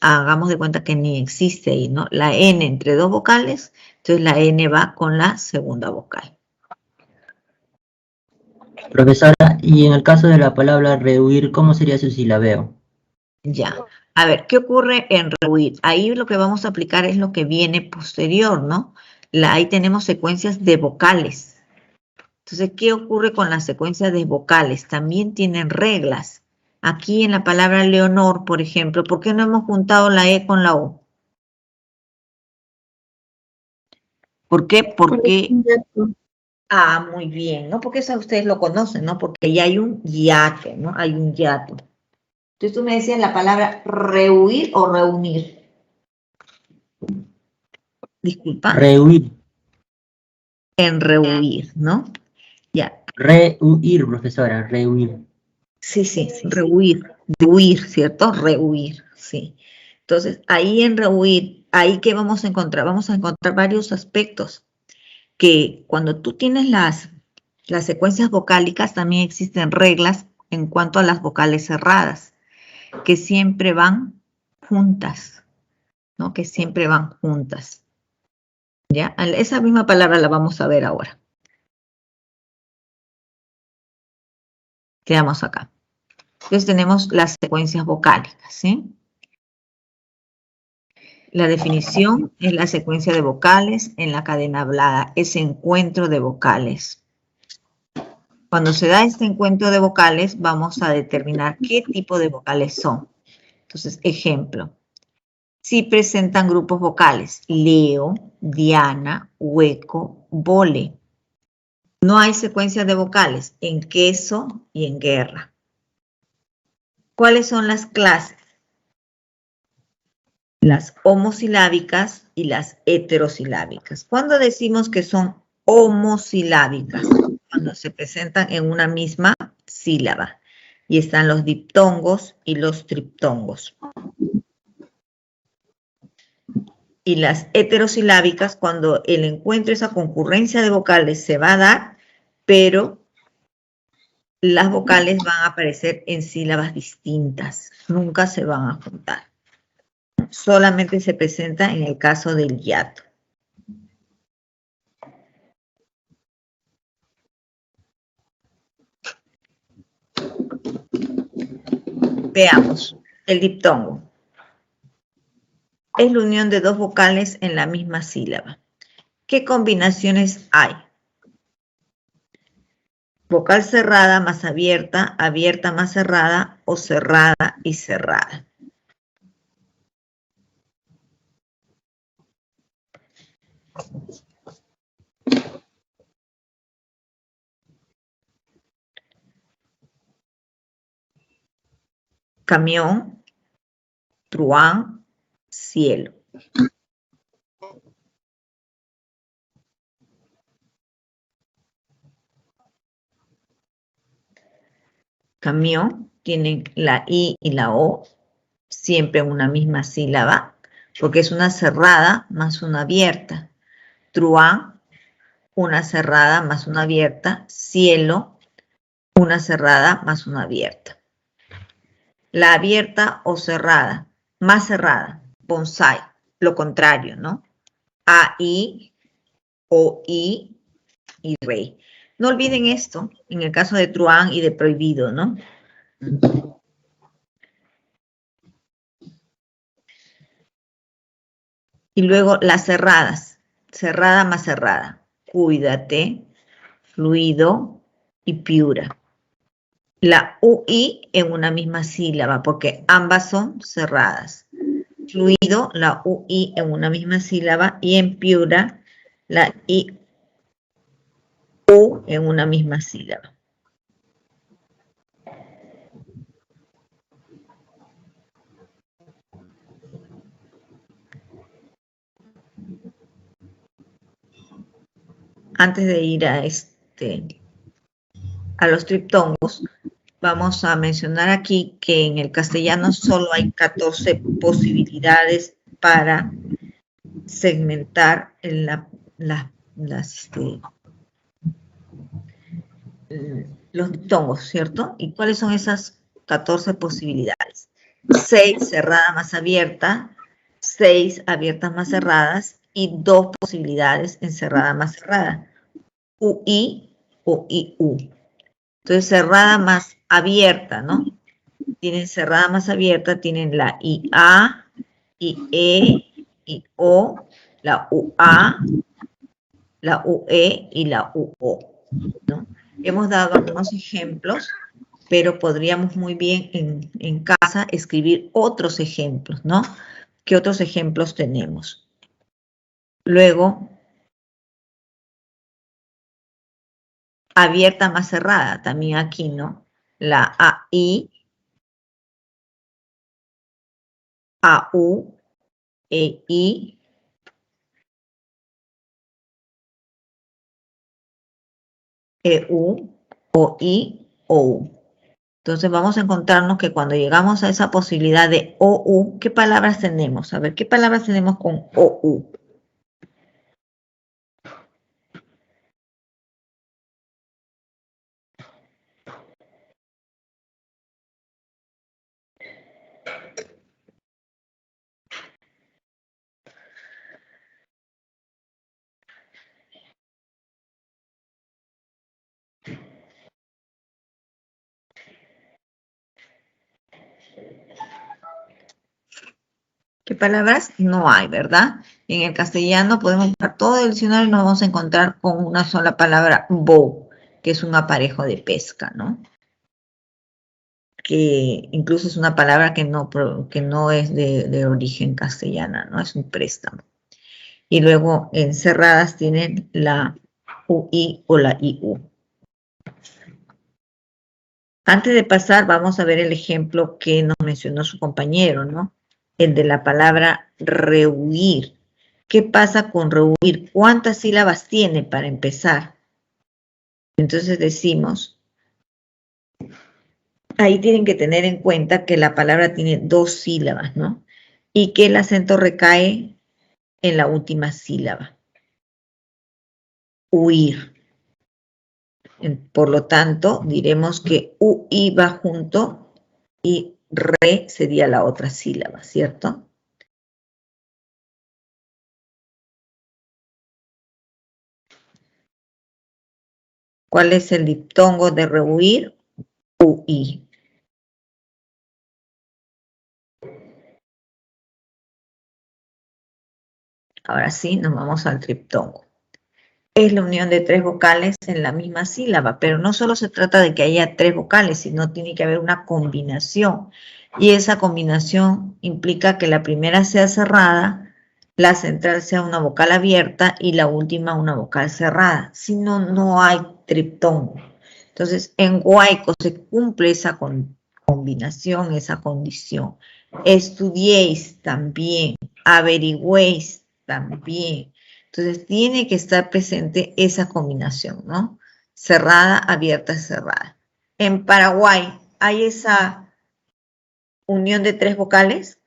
[SPEAKER 1] hagamos de cuenta que ni existe ahí, ¿no? La N entre dos vocales, entonces la N va con la segunda vocal.
[SPEAKER 5] Profesora, y en el caso de la palabra rehuir, ¿cómo sería su silabeo?
[SPEAKER 1] Ya. A ver, ¿qué ocurre en rehuir? Ahí lo que vamos a aplicar es lo que viene posterior, ¿no? Ahí tenemos secuencias de vocales. Entonces, ¿qué ocurre con las secuencias de vocales? También tienen reglas. Aquí en la palabra Leonor, por ejemplo, ¿por qué no hemos juntado la E con la O? ¿Por qué? Porque... Ah, muy bien, ¿no? Porque eso ustedes lo conocen, ¿no? Porque ya hay un hiato, ¿no? Hay un hiato. Entonces tú me decías la palabra rehuir o reunir. Disculpa.
[SPEAKER 5] Rehuir.
[SPEAKER 1] En rehuir, ¿no? Ya.
[SPEAKER 5] Rehuir, profesora, rehuir.
[SPEAKER 1] Sí, sí, rehuir. De huir, ¿cierto? Rehuir, sí. Entonces, ahí en rehuir, ahí que vamos a encontrar varios aspectos que cuando tú tienes las secuencias vocálicas también existen reglas en cuanto a las vocales cerradas, que siempre van juntas, ¿no? Que siempre van juntas. ¿Ya? Esa misma palabra la vamos a ver ahora. Quedamos acá. Entonces tenemos las secuencias vocálicas, ¿sí? La definición es la secuencia de vocales en la cadena hablada, ese encuentro de vocales. Cuando se da este encuentro de vocales, vamos a determinar qué tipo de vocales son. Entonces, ejemplo. Si presentan grupos vocales, Leo, Diana, Hueco, Vole. No hay secuencias de vocales en queso y en guerra. ¿Cuáles son las clases? Las homosilábicas y las heterosilábicas. ¿Cuándo decimos que son homosilábicas? Cuando se presentan en una misma sílaba. Y están los diptongos y los triptongos. Y las heterosilábicas, cuando el encuentro, esa concurrencia de vocales se va a dar, pero las vocales van a aparecer en sílabas distintas. Nunca se van a juntar. Solamente se presenta en el caso del hiato. Veamos, el diptongo. Es la unión de dos vocales en la misma sílaba. ¿Qué combinaciones hay? Vocal cerrada más abierta, abierta más cerrada o cerrada y cerrada. Camión, truán, cielo. Camión tienen la I y la O siempre en una misma sílaba, porque es una cerrada más una abierta. Truán, una cerrada más una abierta. Cielo, una cerrada más una abierta. La abierta o cerrada, más cerrada, bonsai, lo contrario, ¿no? A-I, O-I y rey. No olviden esto en el caso de truán y de prohibido, ¿no? Y luego las cerradas, cerrada más cerrada, cuídate, fluido y piura. La UI en una misma sílaba, porque ambas son cerradas. Fluido, la UI en una misma sílaba, y en piura, la IU en una misma sílaba. Antes de ir a los triptongos, vamos a mencionar aquí que en el castellano solo hay 14 posibilidades para segmentar las los diptongos, ¿cierto? ¿Y cuáles son esas 14 posibilidades? 6 cerrada más abierta, 6 abiertas más cerradas y 2 posibilidades en cerrada más cerrada. UI o IU. Entonces, cerrada más abierta, ¿no? Tienen cerrada más abierta, tienen la IA, IE, IO, la UA, la UE y la UO, ¿no? Hemos dado algunos ejemplos, pero podríamos muy bien en casa escribir otros ejemplos, ¿no? ¿Qué otros ejemplos tenemos? Luego, abierta más cerrada, también aquí, ¿no? La AI, AU, EI, EU, OI, OU. Entonces vamos a encontrarnos que cuando llegamos a esa posibilidad de OU, ¿qué palabras tenemos? A ver, ¿qué palabras tenemos con OU? ¿Qué palabras? No hay, ¿verdad? En el castellano podemos buscar todo el diccionario y nos vamos a encontrar con una sola palabra, bow, que es un aparejo de pesca, ¿no? Que incluso es una palabra que no es de origen castellana, ¿no? Es un préstamo. Y luego encerradas tienen la UI o la IU. Antes de pasar, vamos a ver el ejemplo que nos mencionó su compañero, ¿no? El de la palabra rehuir. ¿Qué pasa con rehuir? ¿Cuántas sílabas tiene para empezar? Entonces decimos, ahí tienen que tener en cuenta que la palabra tiene 2 sílabas, ¿no? Y que el acento recae en la última sílaba. Huir. Por lo tanto, diremos que UI va junto y re sería la otra sílaba, ¿cierto? ¿Cuál es el diptongo de rehuir? UI. Ahora sí, nos vamos al triptongo. Es la unión de 3 vocales en la misma sílaba, pero no solo se trata de que haya 3 vocales, sino tiene que haber una combinación. Y esa combinación implica que la primera sea cerrada, la central sea una vocal abierta y la última una vocal cerrada. Si no, no hay triptongo. Entonces, en guaico se cumple esa combinación, esa condición. Estudiéis también, averigüéis también. Entonces, tiene que estar presente esa combinación, ¿no? Cerrada, abierta, cerrada. En Paraguay, ¿hay esa unión de 3 vocales?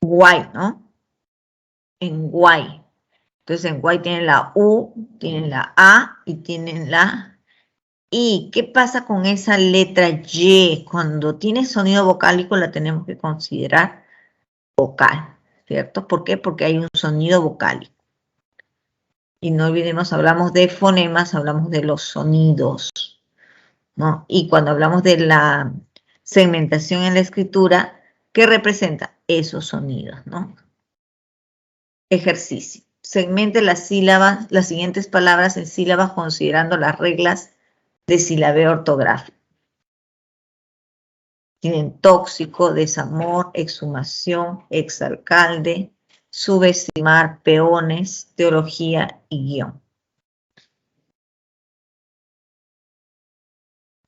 [SPEAKER 1] Guay, ¿no? En Guay. Entonces, en Guay tienen la U, tienen la A y tienen la I. ¿Qué pasa con esa letra Y? Cuando tiene sonido vocálico la tenemos que considerar vocal, ¿cierto? ¿Por qué? Porque hay un sonido vocálico. Y no olvidemos, hablamos de fonemas, hablamos de los sonidos, ¿no? Y cuando hablamos de la segmentación en la escritura, ¿qué representa? Esos sonidos, ¿no? Ejercicio. Segmente las sílabas, las siguientes palabras en sílabas considerando las reglas de silabeo ortográfico. Tienen tóxico, desamor, exhumación, exalcalde, subestimar, peones, teología y guión.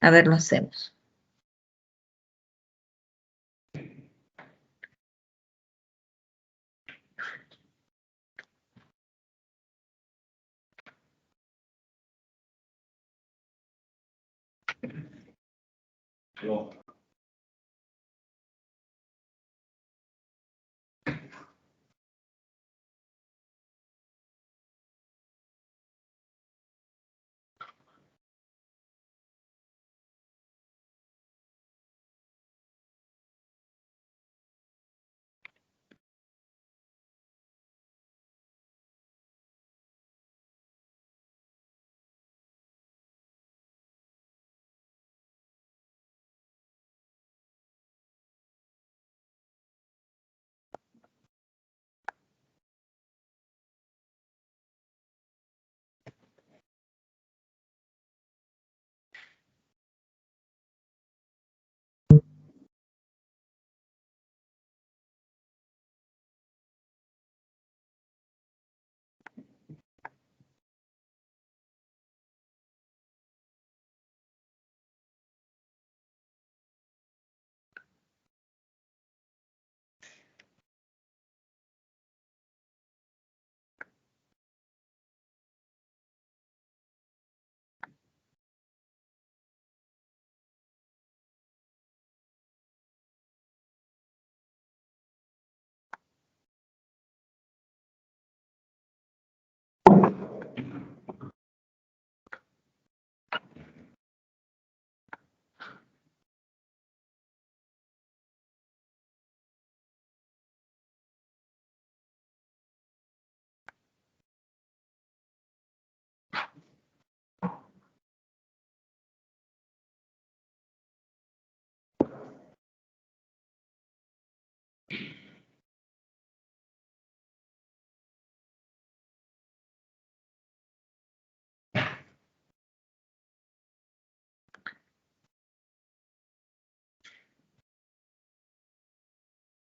[SPEAKER 1] A ver, lo hacemos.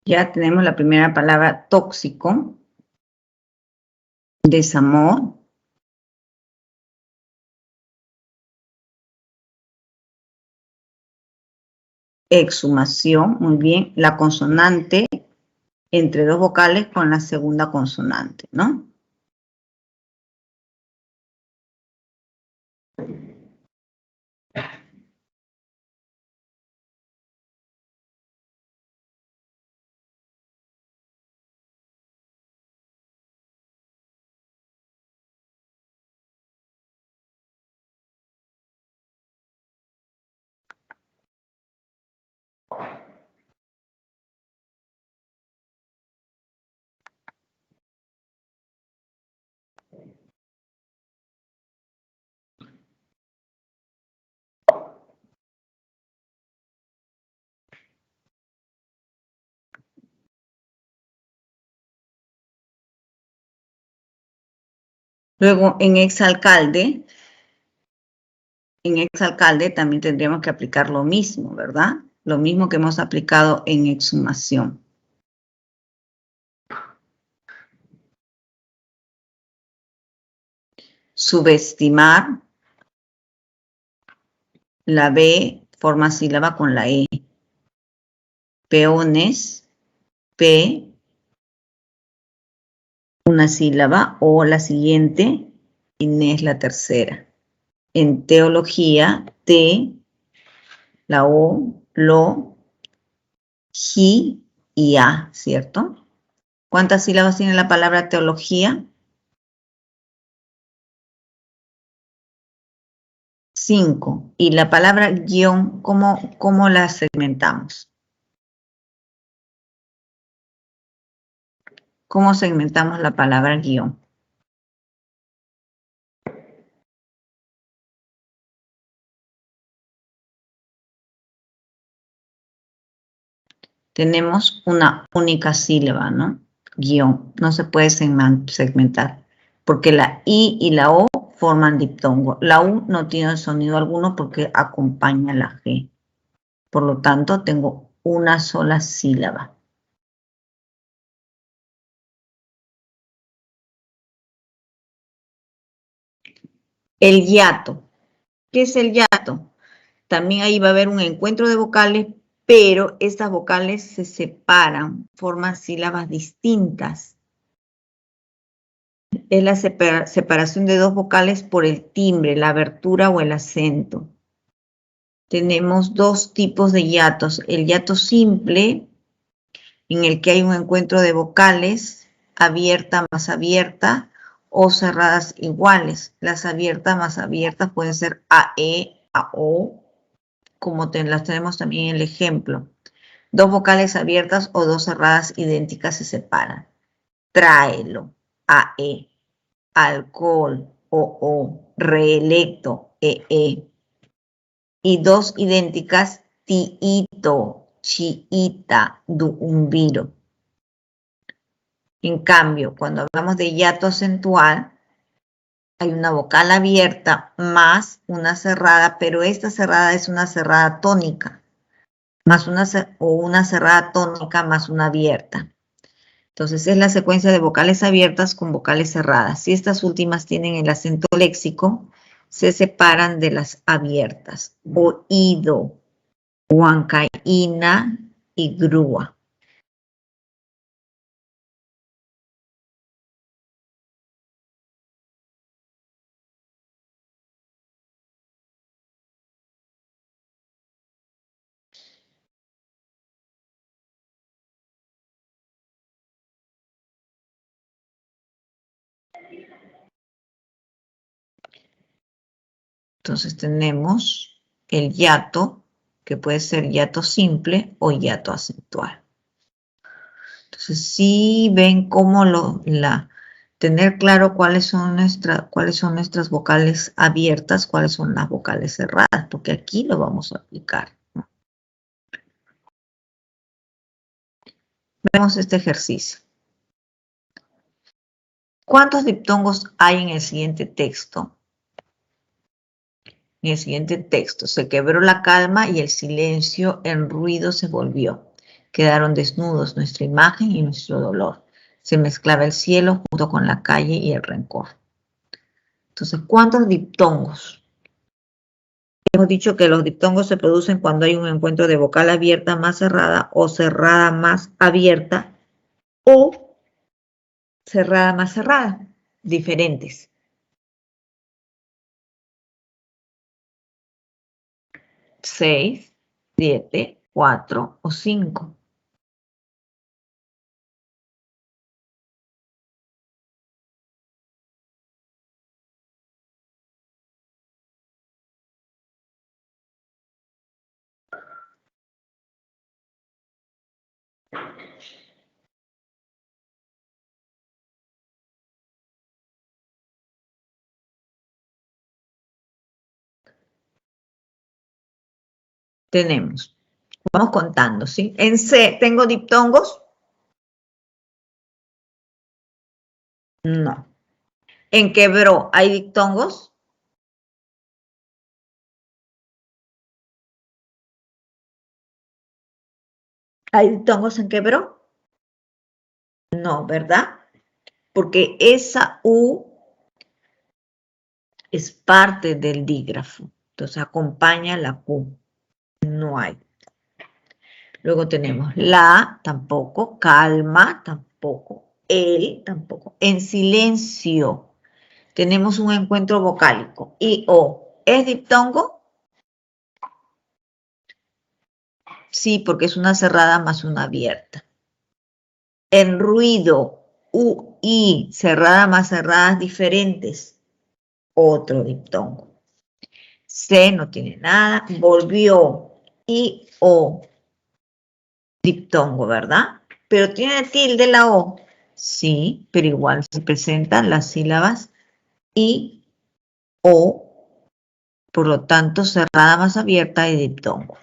[SPEAKER 1] Ya tenemos la primera palabra, tóxico, desamor, exhumación, muy bien, la consonante entre dos vocales con la segunda consonante, ¿no? Luego, en exalcalde también tendríamos que aplicar lo mismo, ¿verdad? Lo mismo que hemos aplicado en exhumación. Subestimar, la B forma sílaba con la E. Peones, P, una sílaba, o la siguiente, Inés la tercera. En teología, T, la O, lo, ji y A, ¿cierto? ¿Cuántas sílabas tiene la palabra teología? 5. Y la palabra guión, ¿cómo la segmentamos? ¿Cómo segmentamos la palabra guión? Tenemos una única sílaba, ¿no? Guión. No se puede segmentar, porque la I y la O forman diptongo. La U no tiene sonido alguno porque acompaña la G. Por lo tanto, tengo una sola sílaba. El hiato. ¿Qué es el hiato? También ahí va a haber un encuentro de vocales, pero estas vocales se separan, forman sílabas distintas. Es la separación de dos vocales por el timbre, la abertura o el acento. tenemos dos tipos de hiatos. El hiato simple, en el que hay un encuentro de vocales, abierta más abierta, o cerradas iguales. Las abiertas más abiertas pueden ser AE, AO, como las tenemos también en el ejemplo. Dos vocales abiertas o dos cerradas idénticas se separan. Tráelo, AE. Alcohol, OO. Reelecto, EE. Y dos idénticas, tiito, chiita, duumbiro. En cambio, cuando hablamos de hiato acentual, hay una vocal abierta más una cerrada, pero esta cerrada es una cerrada tónica, más una cerrada tónica más una abierta. Entonces, es la secuencia de vocales abiertas con vocales cerradas. Si estas últimas tienen el acento léxico, se separan de las abiertas. Oído, huancaína y grúa. Entonces tenemos el hiato, que puede ser hiato simple o hiato acentual. Entonces, sí ven cómo tener claro cuáles son nuestras vocales abiertas, cuáles son las vocales cerradas, porque aquí lo vamos a aplicar, ¿no? Vemos este ejercicio. ¿Cuántos diptongos hay en el siguiente texto? En el siguiente texto, se quebró la calma y el silencio en ruido se volvió. Quedaron desnudos nuestra imagen y nuestro dolor. Se mezclaba el cielo junto con la calle y el rencor. Entonces, ¿cuántos diptongos? Hemos dicho que los diptongos se producen cuando hay un encuentro de vocal abierta más cerrada o cerrada más abierta o cerrada más cerrada, diferentes. 6, 7, 4 o 5. Tenemos, vamos contando, ¿sí? En C, ¿tengo diptongos? No. En quebró, ¿hay diptongos? ¿Hay diptongos en quebró? No, ¿verdad? Porque esa U es parte del dígrafo, entonces acompaña la Q. No hay. Luego tenemos la, tampoco, calma, tampoco, el, tampoco. En silencio tenemos un encuentro vocálico. I, O. ¿Es diptongo? Sí, porque es una cerrada más una abierta. En ruido, U, I, cerrada más cerradas diferentes. Otro diptongo. C no tiene nada. Volvió. I, O. Diptongo, ¿verdad? Pero tiene tilde la O. Sí, pero igual se presentan las sílabas I, O, por lo tanto, cerrada más abierta y diptongo.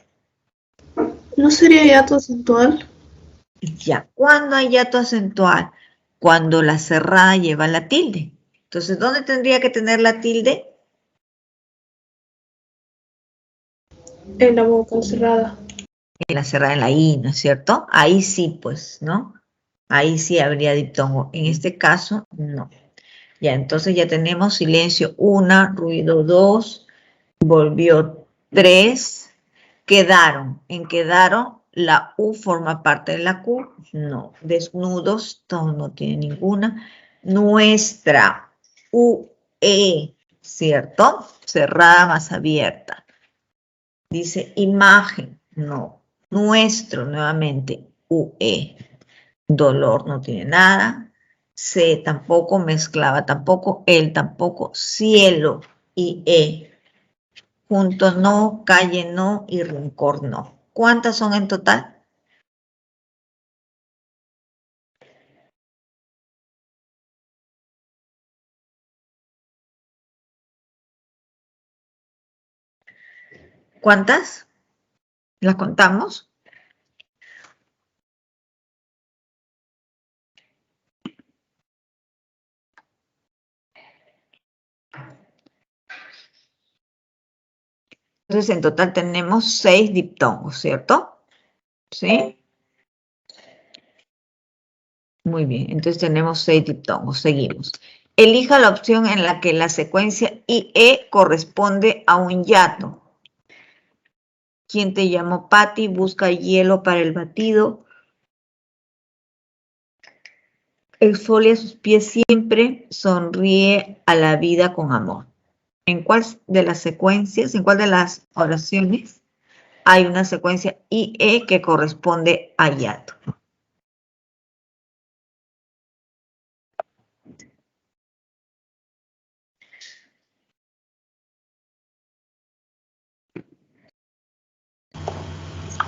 [SPEAKER 3] ¿No sería hiato acentual?
[SPEAKER 1] Ya, ¿cuándo hay hiato acentual? Cuando la cerrada lleva la tilde. Entonces, ¿dónde tendría que tener la tilde?
[SPEAKER 3] En la boca cerrada.
[SPEAKER 1] En la cerrada, en la I, ¿no es cierto? Ahí sí, pues, ¿no? Ahí sí habría diptongo. En este caso, no. Ya, entonces ya tenemos silencio 1, ruido 2, volvió 3, quedaron. En quedaron, la U forma parte de la Q. No, desnudos, no tiene ninguna. Nuestra UE, ¿cierto? Cerrada más abierta. Dice imagen, no. Nuestro, nuevamente, UE. Dolor no tiene nada. C tampoco, mezclaba tampoco, él tampoco, cielo y E. Juntos no, calle no y rencor no. ¿Cuántas son en total? ¿Cuántas? ¿Las contamos? Entonces, en total tenemos 6 diptongos, ¿cierto? ¿Sí? Muy bien, entonces tenemos 6 diptongos. Seguimos. Elija la opción en la que la secuencia IE corresponde a un hiato. ¿Quién te llamó Patty? Busca hielo para el batido. Exfolia sus pies siempre. Sonríe a la vida con amor. ¿En cuál de las secuencias, en cuál de las oraciones hay una secuencia IE que corresponde a hiato?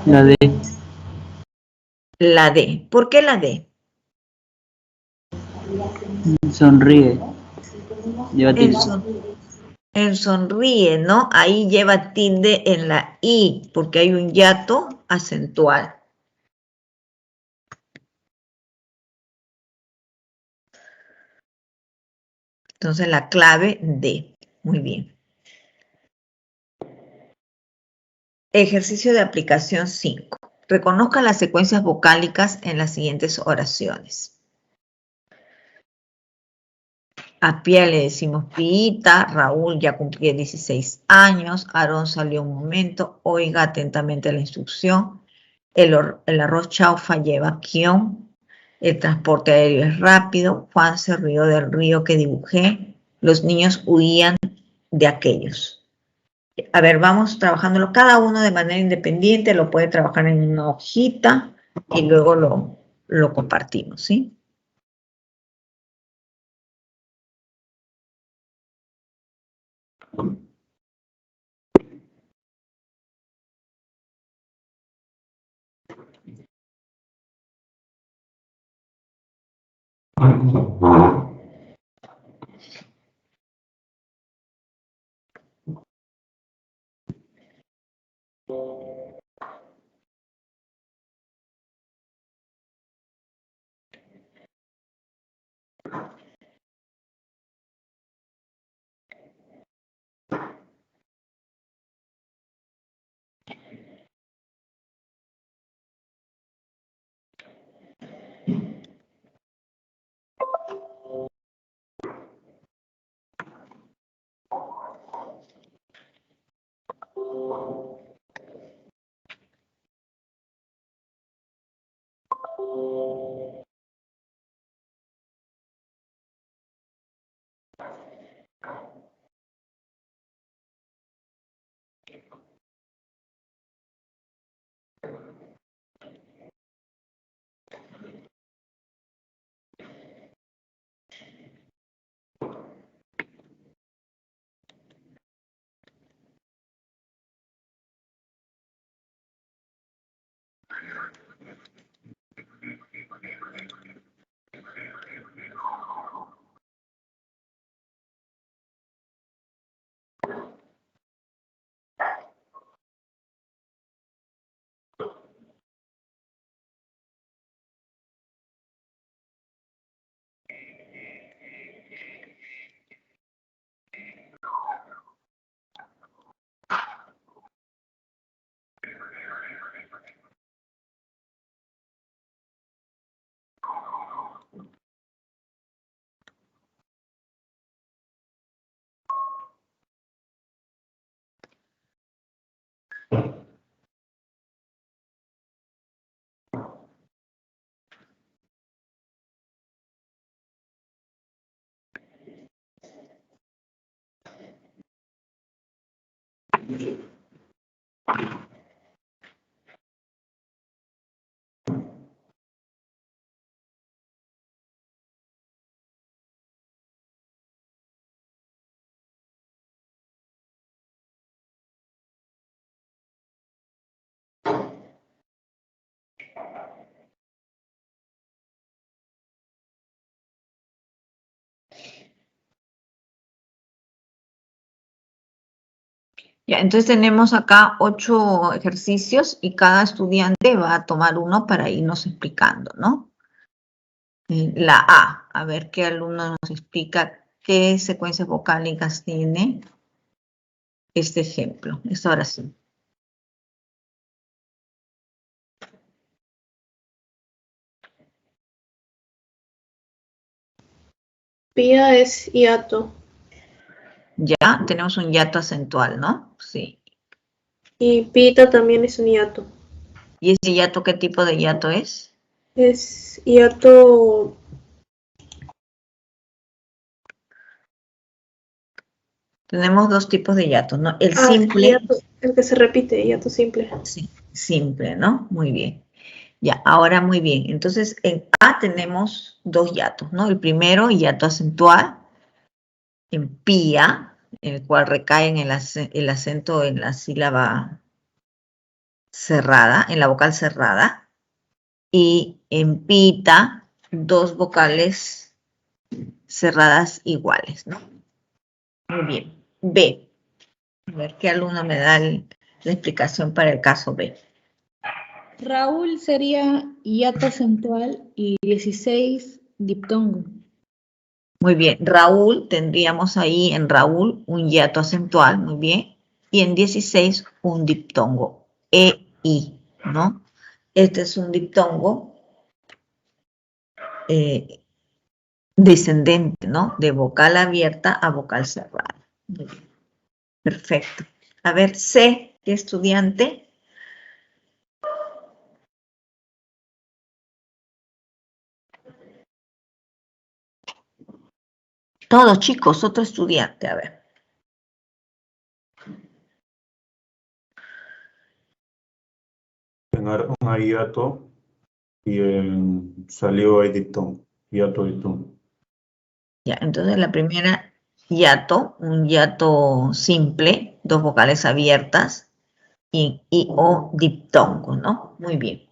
[SPEAKER 5] La D.
[SPEAKER 1] La D. ¿Por qué la D?
[SPEAKER 5] Sonríe. Lleva
[SPEAKER 1] En,
[SPEAKER 5] tilde.
[SPEAKER 1] en sonríe, ¿no? Ahí lleva tilde en la I, porque hay un hiato acentual. Entonces la clave D. Muy bien. Ejercicio de aplicación 5. Reconozca las secuencias vocálicas en las siguientes oraciones. A Pía le decimos Piita, Raúl ya cumplía 16 años, Aarón salió un momento, oiga atentamente la instrucción, el arroz chaufa lleva guión, el transporte aéreo es rápido, Juan se rió del río que dibujé, los niños huían de aquellos. A ver, vamos trabajándolo cada uno de manera independiente, lo puede trabajar en una hojita y luego lo compartimos, ¿sí? Ya, entonces tenemos acá 8 ejercicios y cada estudiante va a tomar uno para irnos explicando, ¿no? La A ver qué alumno nos explica qué secuencias vocálicas tiene este ejemplo, esta oración.
[SPEAKER 3] Pía es hiato.
[SPEAKER 1] Ya, tenemos un hiato acentual, ¿no? Sí.
[SPEAKER 3] Y pita también es un hiato.
[SPEAKER 1] ¿Y ese hiato qué tipo de hiato es?
[SPEAKER 3] Es hiato.
[SPEAKER 1] Tenemos dos tipos de hiatos, ¿no? El simple.
[SPEAKER 3] Hiato, el que se repite, hiato simple.
[SPEAKER 1] Sí, simple, ¿no? Muy bien. Ya, ahora muy bien. Entonces, en A tenemos dos hiatos, ¿no? El primero, hiato acentual, en pía, el cual recae en el acento en la sílaba cerrada, en la vocal cerrada. Y en pita, dos vocales cerradas iguales, ¿no? Muy bien. B. A ver qué alumno me da la explicación para el caso B.
[SPEAKER 6] Raúl sería hiato acentual y 16 diptongo.
[SPEAKER 1] Muy bien. Raúl, tendríamos ahí en Raúl un hiato acentual, muy bien. Y en 16 un diptongo, E-I, ¿no? Este es un diptongo descendente, ¿no? De vocal abierta a vocal cerrada. Muy bien. Perfecto. A ver, C, ¿qué estudiante? Todos chicos, otro estudiante, a ver.
[SPEAKER 7] Tener un hiato y salió el diptongo, hiato diptongo.
[SPEAKER 1] Ya, entonces la primera, hiato, un hiato simple, dos vocales abiertas y o diptongo, ¿no? Muy bien.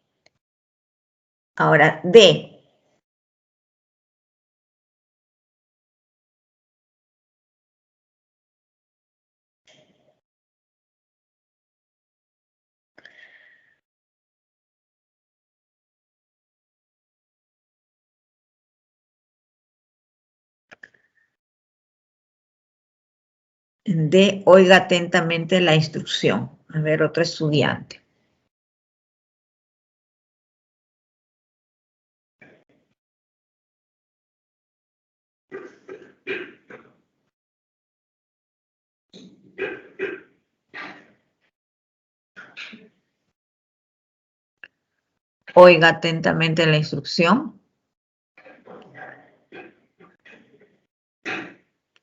[SPEAKER 1] Ahora, D. D, oiga atentamente la instrucción. A ver, otro estudiante. Oiga atentamente la instrucción.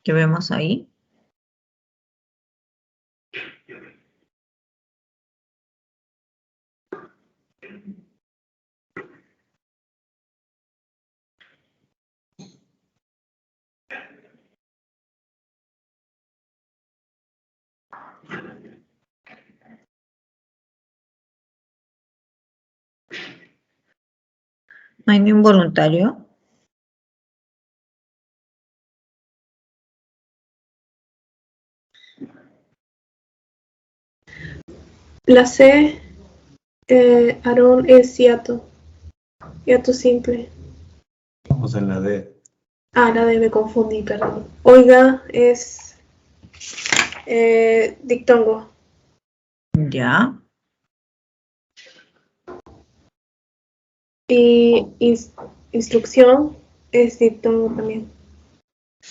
[SPEAKER 1] ¿Qué vemos ahí? ¿No hay ni un voluntario?
[SPEAKER 3] La C, Aarón es hiato. Hiato simple.
[SPEAKER 7] Vamos en la D.
[SPEAKER 3] La D me confundí, perdón. Oiga es diptongo.
[SPEAKER 1] Ya.
[SPEAKER 3] Y instrucción es diptongo también.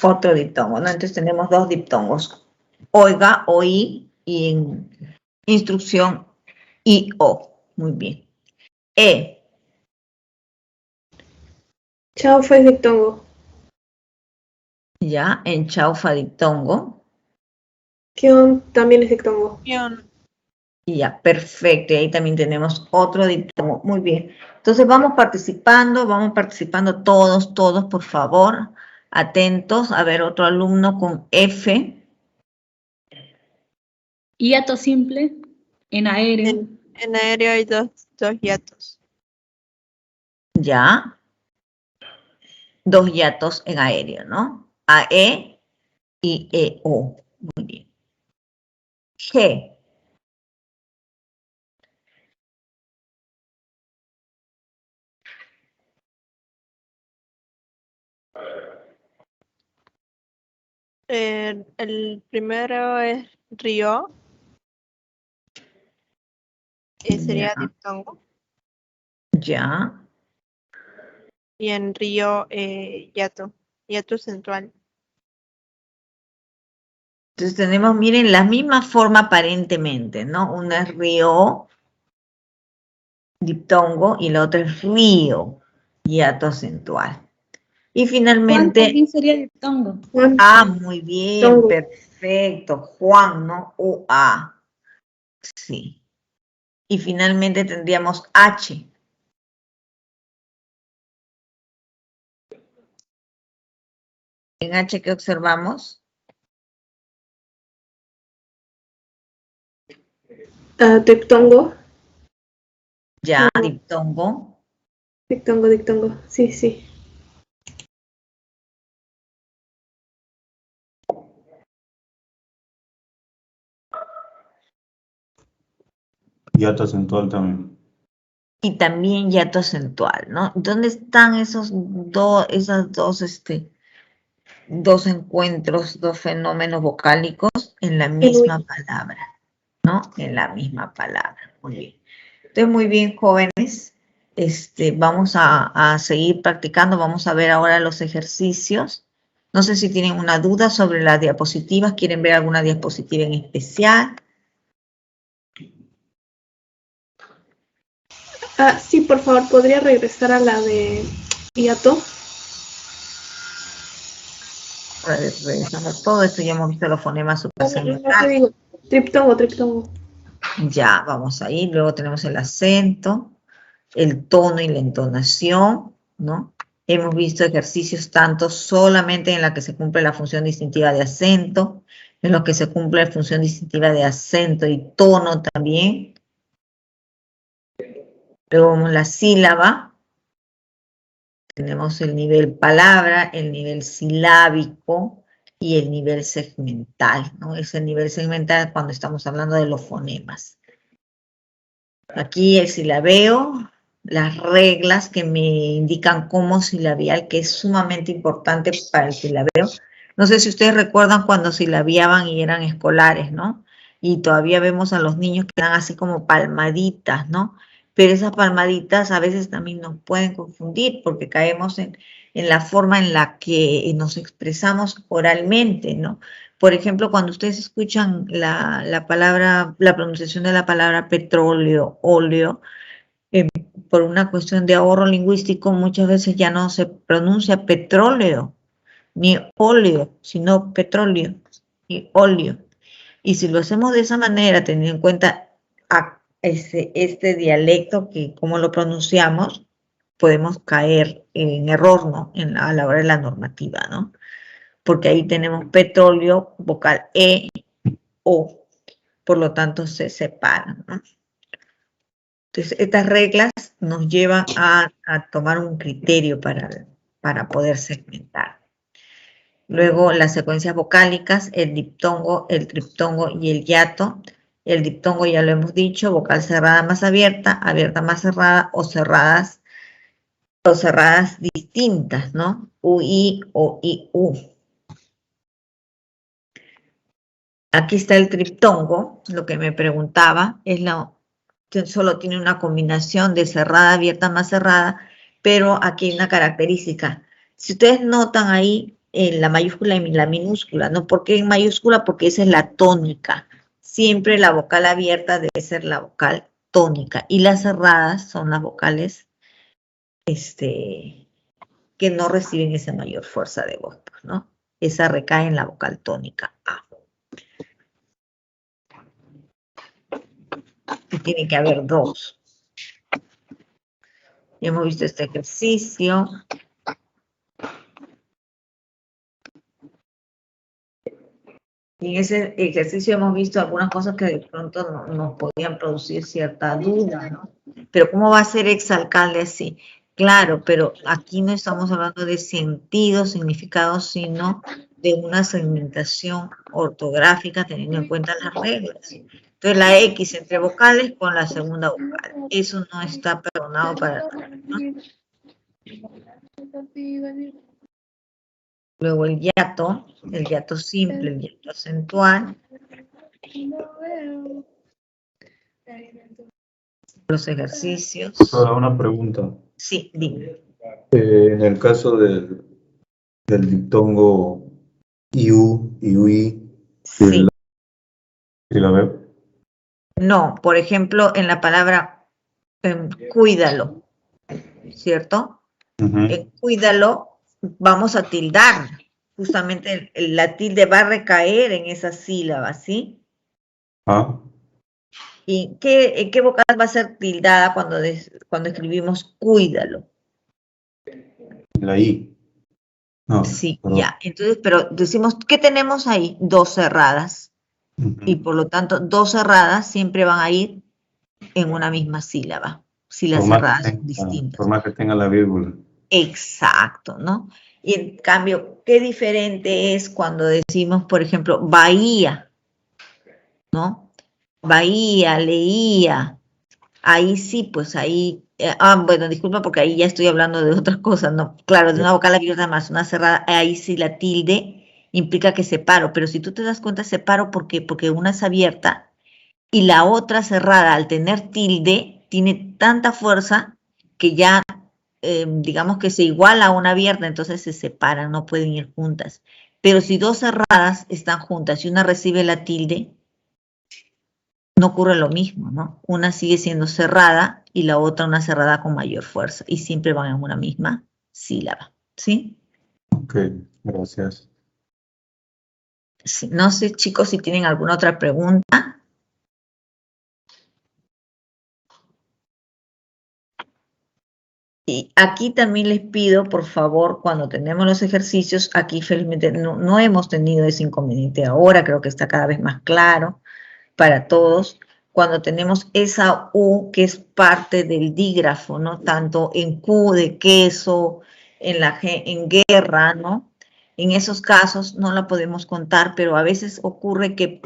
[SPEAKER 1] Otro diptongo, ¿no? Entonces tenemos dos diptongos. Oiga, oí y en instrucción y o. Muy bien. E.
[SPEAKER 3] Chaufa es diptongo.
[SPEAKER 1] Ya, en chaufa diptongo.
[SPEAKER 3] Kion también es diptongo.
[SPEAKER 1] Y ya, perfecto. Y ahí también tenemos otro diptongo. Muy bien. Entonces vamos participando todos, por favor. Atentos. A ver, otro alumno con F.
[SPEAKER 6] Hiato simple en aéreo.
[SPEAKER 8] En aéreo hay dos hiatos.
[SPEAKER 1] Ya. 2 hiatos en aéreo, ¿no? AE y EO. Muy bien. G.
[SPEAKER 8] El primero es río. Sería
[SPEAKER 1] Ya.
[SPEAKER 8] diptongo.
[SPEAKER 1] Ya.
[SPEAKER 8] Y en río, hiato central.
[SPEAKER 1] Entonces tenemos, miren, la misma forma aparentemente, ¿no? Una es río, diptongo, y la otra es río, hiato acentual. Y
[SPEAKER 6] Juan
[SPEAKER 1] finalmente,
[SPEAKER 6] también sería diptongo.
[SPEAKER 3] Juan,
[SPEAKER 1] muy bien,
[SPEAKER 3] Diptongo.
[SPEAKER 1] perfecto, Juan, ¿no? UA. Sí. Y finalmente tendríamos H. En H, ¿qué observamos?
[SPEAKER 3] diptongo.
[SPEAKER 1] Ya,
[SPEAKER 3] No.
[SPEAKER 1] diptongo.
[SPEAKER 3] Dictongo. Sí, sí.
[SPEAKER 7] Hiato acentual también.
[SPEAKER 1] Y también hiato acentual, ¿no? ¿Dónde están esas dos, dos encuentros, dos fenómenos vocálicos? En la misma palabra, ¿no? En la misma palabra. Muy bien. Entonces, muy bien, jóvenes. Vamos a seguir practicando. Vamos a ver ahora los ejercicios. No sé si tienen una duda sobre las diapositivas. ¿Quieren ver alguna diapositiva en especial?
[SPEAKER 3] Sí, por favor, ¿podría regresar a la de hiato?
[SPEAKER 1] Revisamos todo esto. Ya hemos visto los fonemas
[SPEAKER 3] No te
[SPEAKER 1] suprasemblante.
[SPEAKER 3] digo. Triptongo.
[SPEAKER 1] Ya, vamos ahí. Luego tenemos el acento, el tono y la entonación, ¿no? Hemos visto ejercicios tanto solamente en la que se cumple la función distintiva de acento, en los que se cumple la función distintiva de acento y tono también. Luego vemos la sílaba. Tenemos el nivel palabra, el nivel silábico y el nivel segmental, ¿no? Es el nivel segmental cuando estamos hablando de los fonemas. Aquí el silabeo, las reglas que me indican cómo silabiar, que es sumamente importante para el silabeo. No sé si ustedes recuerdan cuando silabiaban y eran escolares, ¿no? Y todavía vemos a los niños que dan así como palmaditas, ¿no? Pero esas palmaditas a veces también nos pueden confundir porque caemos en la forma en la que nos expresamos oralmente, ¿no? Por ejemplo, cuando ustedes escuchan la palabra, la pronunciación de la palabra petróleo, óleo, por una cuestión de ahorro lingüístico, muchas veces ya no se pronuncia petróleo ni óleo, sino petróleo y óleo. Y si lo hacemos de esa manera, teniendo en cuenta este dialecto, que cómo lo pronunciamos, podemos caer en error, ¿no? A la hora de la normativa, ¿no? Porque ahí tenemos petróleo, vocal E, O, por lo tanto se separan, ¿no? Entonces, estas reglas nos llevan a tomar un criterio para poder segmentar. Luego, las secuencias vocálicas, el diptongo, el triptongo y el hiato. El diptongo ya lo hemos dicho, vocal cerrada más abierta, abierta más cerrada o cerradas distintas, ¿no? UI o IU. Aquí está el triptongo, lo que me preguntaba, solo tiene una combinación de cerrada, abierta, más cerrada, pero aquí hay una característica. Si ustedes notan ahí en la mayúscula y la minúscula, ¿no? ¿Por qué en mayúscula? Porque esa es la tónica. Siempre la vocal abierta debe ser la vocal tónica y las cerradas son las vocales que no reciben esa mayor fuerza de voz, ¿no? Esa recae en la vocal tónica A. tiene que haber dos. Ya hemos visto este ejercicio. Y en ese ejercicio hemos visto algunas cosas que de pronto nos podían producir cierta duda, ¿no? Pero ¿cómo va a ser exalcalde así? Claro, pero aquí no estamos hablando de sentido, significado, sino de una segmentación ortográfica teniendo en cuenta las reglas. Entonces la X entre vocales con la segunda vocal. Eso no está perdonado para nada, ¿no? Luego el hiato simple, el hiato acentual. Los ejercicios.
[SPEAKER 7] Ahora una pregunta.
[SPEAKER 1] Sí, dime.
[SPEAKER 7] En el caso del diptongo iu y ui,
[SPEAKER 1] Sí.
[SPEAKER 7] ¿sí la veo?
[SPEAKER 1] No, por ejemplo, en la palabra cuídalo, ¿cierto?
[SPEAKER 7] Ujú.
[SPEAKER 1] Cuídalo, vamos a tildar. Justamente la tilde va a recaer en esa sílaba, ¿sí?
[SPEAKER 7] Ah,
[SPEAKER 1] ¿Y qué vocal va a ser tildada cuando escribimos cuídalo?
[SPEAKER 7] la i. No,
[SPEAKER 1] Sí,
[SPEAKER 7] perdón.
[SPEAKER 1] ya. Entonces, pero decimos, ¿qué tenemos ahí? Dos cerradas.
[SPEAKER 7] Ujú.
[SPEAKER 1] Y por lo tanto, dos cerradas siempre van a ir en una misma sílaba, si las cerradas son distintas.
[SPEAKER 7] Por más que tenga la vírgula.
[SPEAKER 1] Exacto, ¿no? Y en cambio, qué diferente es cuando decimos, por ejemplo, Bahía, ¿no? Bahía, leía. Ahí sí, pues ahí, bueno, disculpa porque ahí ya estoy hablando de otras cosas, ¿no? Claro, de una vocal abierta más una cerrada, ahí sí la tilde implica que separo, pero si tú te das cuenta, separo porque una es abierta y la otra cerrada, al tener tilde, tiene tanta fuerza que ya, digamos que se iguala a una abierta, entonces se separan, no pueden ir juntas. Pero si dos cerradas están juntas y una recibe la tilde, no ocurre lo mismo, ¿no? Una sigue siendo cerrada y la otra una cerrada con mayor fuerza y siempre van en una misma sílaba, ¿sí?
[SPEAKER 7] Ok, gracias.
[SPEAKER 1] Sí, no sé, chicos, si tienen alguna otra pregunta. Y aquí también les pido, por favor, cuando tenemos los ejercicios, aquí felizmente no hemos tenido ese inconveniente ahora, creo que está cada vez más claro para todos, cuando tenemos esa U que es parte del dígrafo, ¿no? Tanto en Q de queso, en la G, en guerra, ¿no? En esos casos no la podemos contar, pero a veces ocurre que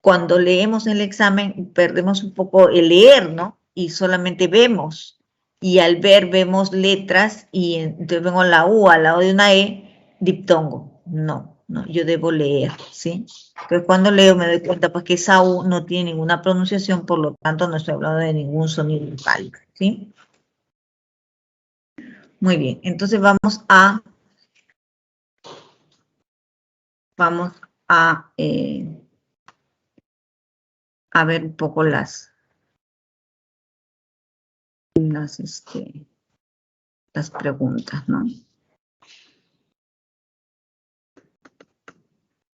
[SPEAKER 1] cuando leemos el examen perdemos un poco el leer, ¿no? Y solamente vemos. Y al ver vemos letras y entonces vengo la U al lado de una E, diptongo. No, yo debo leer, ¿sí? Pero cuando leo me doy cuenta pues que esa U no tiene ninguna pronunciación, por lo tanto no estoy hablando de ningún sonido vocal, ¿sí? Muy bien, entonces vamos a ver un poco las preguntas, ¿no?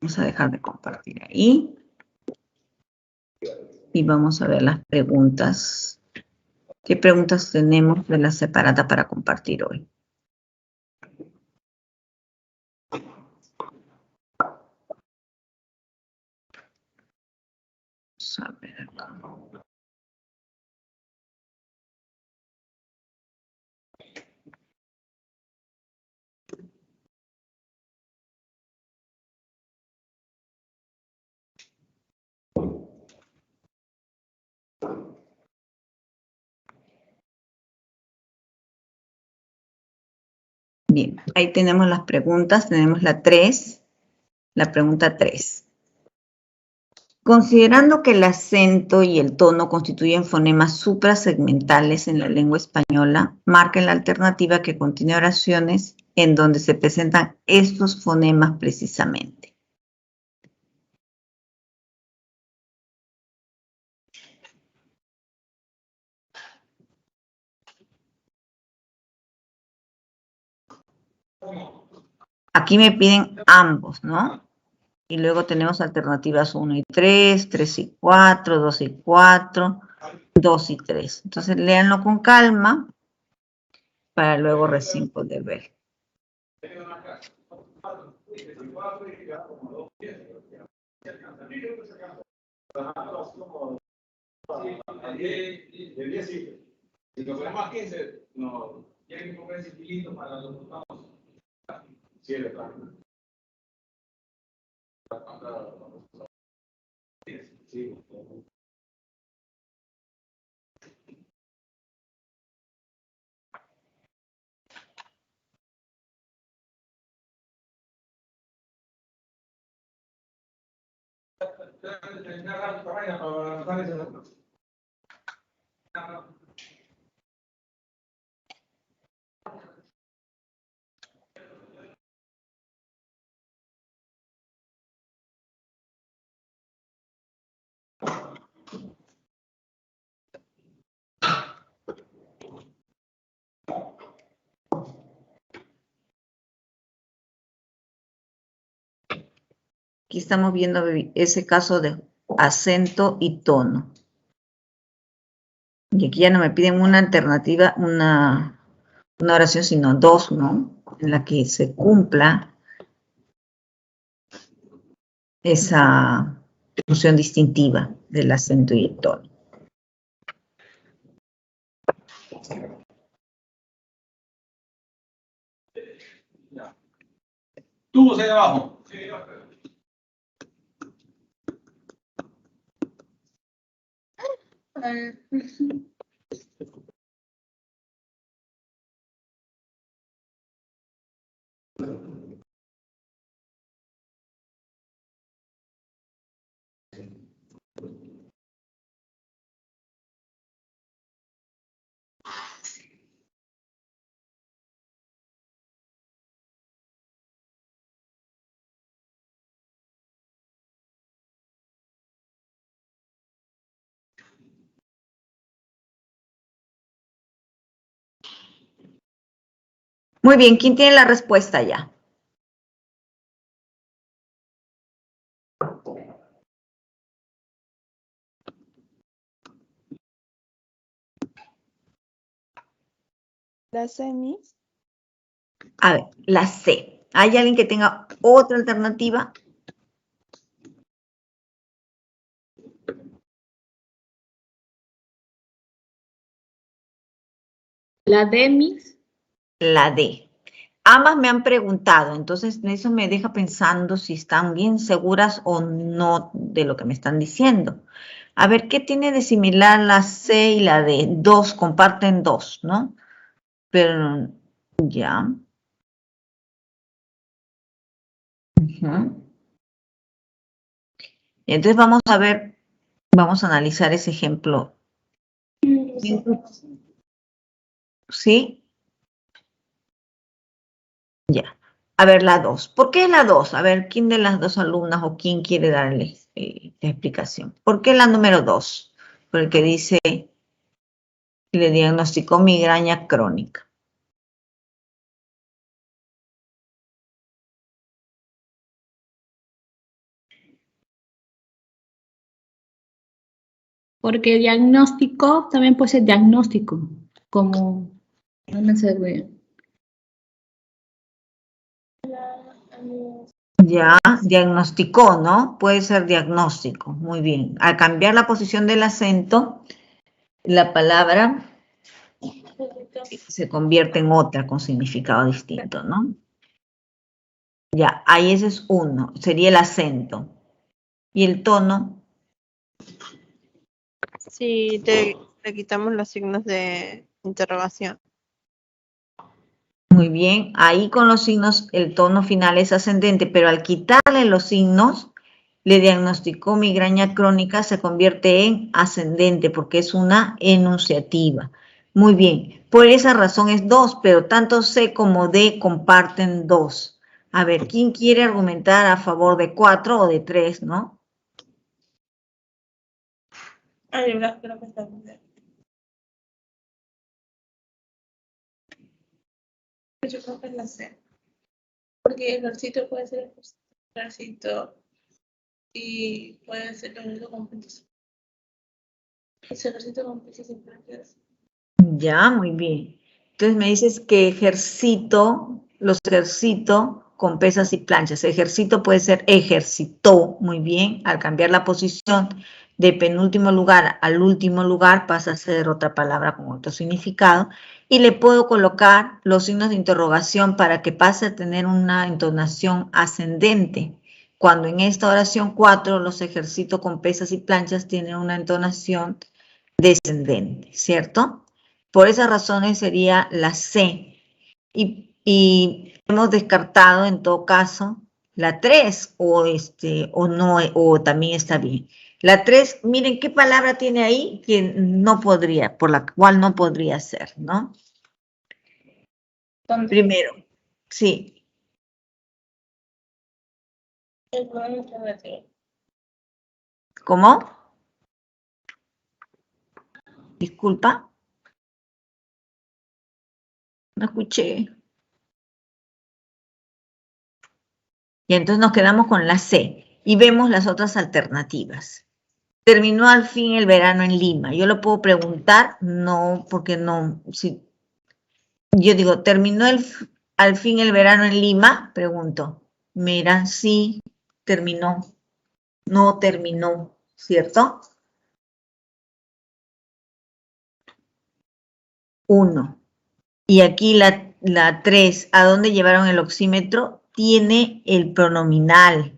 [SPEAKER 1] Vamos a dejar de compartir ahí. Y vamos a ver las preguntas. ¿Qué preguntas tenemos de la separata para compartir hoy? Vamos a ver acá. Bien, ahí tenemos las preguntas. Tenemos la pregunta 3. Considerando que el acento y el tono constituyen fonemas suprasegmentales en la lengua española, marquen la alternativa que contiene oraciones en donde se presentan estos fonemas precisamente. Aquí me piden ambos, ¿no? Y luego tenemos alternativas 1 y 3, 3 y 4, 2 y 4, 2 y 3. Entonces, léanlo con calma para luego recién poder ver.
[SPEAKER 9] Si nos ponemos a 15, no, tienen que comer ese kilito para los resultados. Sí, es verdad. Sí.
[SPEAKER 1] Aquí estamos viendo ese caso de acento y tono. Y aquí ya no me piden una alternativa, una oración, sino dos, ¿no? En la que se cumpla esa función distintiva del acento y el tono.
[SPEAKER 9] Tubos ahí abajo.
[SPEAKER 1] Muy bien, ¿quién tiene la respuesta ya?
[SPEAKER 8] ¿La semis?
[SPEAKER 1] A ver, la C. ¿Hay alguien que tenga otra alternativa?
[SPEAKER 6] La D, Miss.
[SPEAKER 1] La D. Ambas me han preguntado, entonces eso me deja pensando si están bien seguras o no de lo que me están diciendo. A ver, ¿qué tiene de similar la C y la D? Dos, comparten dos, ¿no? Pero, ya. Entonces vamos a ver, vamos a analizar ese ejemplo. ¿Sí? Ya. A ver, la 2. ¿Por qué la 2? A ver, ¿quién de las dos alumnas o quién quiere darle la explicación? ¿Por qué la número 2? Por el que dice, le diagnosticó migraña crónica.
[SPEAKER 6] Porque diagnóstico también puede ser diagnóstico, como no me sé bien.
[SPEAKER 1] Ya, diagnosticó, ¿no? Puede ser diagnóstico. Muy bien. Al cambiar la posición del acento, la palabra se convierte en otra con significado distinto, ¿no? Ya, ahí ese es uno. Sería el acento. Y el tono.
[SPEAKER 8] Sí, le quitamos los signos de interrogación.
[SPEAKER 1] Muy bien, ahí con los signos el tono final es ascendente, pero al quitarle los signos, le diagnosticó migraña crónica, se convierte en ascendente porque es una enunciativa. Muy bien, por esa razón es 2, pero tanto C como D comparten 2. A ver, ¿quién quiere argumentar a favor de 4 o de 3, no?
[SPEAKER 3] Creo que está bien. Yo creo que es la C. Porque el ejercicio puede ser ejercicio Y puede ser reunido con puntos. Ese ejercicio con pesas y planchas.
[SPEAKER 1] Ya, muy bien. Entonces me dices que los ejercito con pesas y planchas. Ejercito puede ser ejercitó, muy bien. Al cambiar la posición de penúltimo lugar al último lugar pasa a ser otra palabra con otro significado. Y le puedo colocar los signos de interrogación para que pase a tener una entonación ascendente. Cuando en esta oración 4 los ejercito con pesas y planchas tienen una entonación descendente, ¿cierto? Por esas razones sería la C. Y hemos descartado en todo caso la 3 o no, o también está bien. La 3, miren qué palabra tiene ahí que no podría, por la cual no podría ser, ¿no?
[SPEAKER 3] ¿Dónde?
[SPEAKER 1] Primero, sí.
[SPEAKER 3] El programa alternativo.
[SPEAKER 1] ¿Cómo? Disculpa. No escuché. Y entonces nos quedamos con la C y vemos las otras alternativas. Terminó al fin el verano en Lima. Yo lo puedo preguntar, no, porque no. Si, yo digo, ¿terminó al fin el verano en Lima? Pregunto. Mira, sí, terminó. No terminó, ¿cierto? 1. Y aquí la 3, ¿a dónde llevaron el oxímetro? Tiene el pronominal.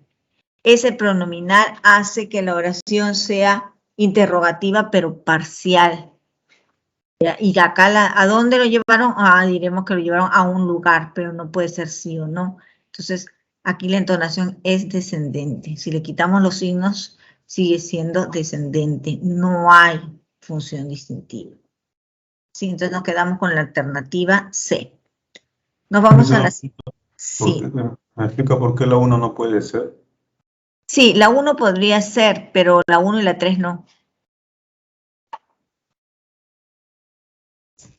[SPEAKER 1] Ese pronominal hace que la oración sea interrogativa, pero parcial. Y acá, ¿a dónde lo llevaron? Diremos que lo llevaron a un lugar, pero no puede ser sí o no. Entonces, aquí la entonación es descendente. Si le quitamos los signos, sigue siendo descendente. No hay función distintiva. Sí, entonces nos quedamos con la alternativa C. Nos vamos a la... Sí.
[SPEAKER 7] ¿Me explica por qué la 1 no puede ser?
[SPEAKER 1] Sí, la 1 podría ser, pero la 1 y la 3 no.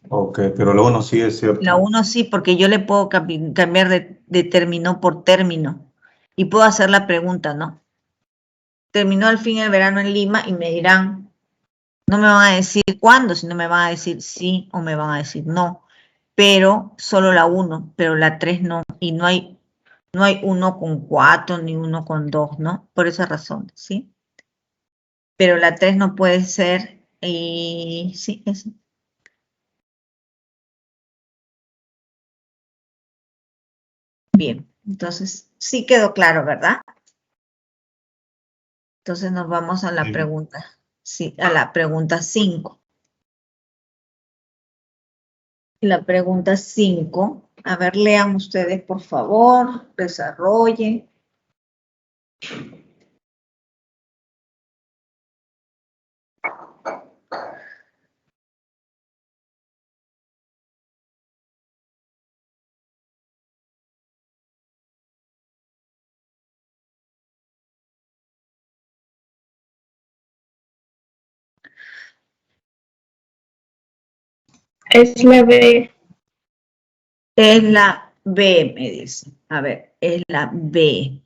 [SPEAKER 7] Ok, pero la 1 sí es cierto.
[SPEAKER 1] La 1 sí, porque yo le puedo cambiar de término por término. Y puedo hacer la pregunta, ¿no? Terminó al fin el verano en Lima y me dirán, no me van a decir cuándo, sino me van a decir sí o me van a decir no. Pero solo la 1, pero la 3 no. Y no hay 1 con 4 ni 1 con 2, ¿no? Por esa razón, ¿sí? Pero la 3 no puede ser, y sí, eso. Bien, entonces sí quedó claro, ¿verdad? Entonces nos vamos a la pregunta, sí, a la pregunta 5. La pregunta 5, a ver, lean ustedes, por favor, desarrollen.
[SPEAKER 3] Es la B.
[SPEAKER 1] Es la B, me dice. A ver, es la B.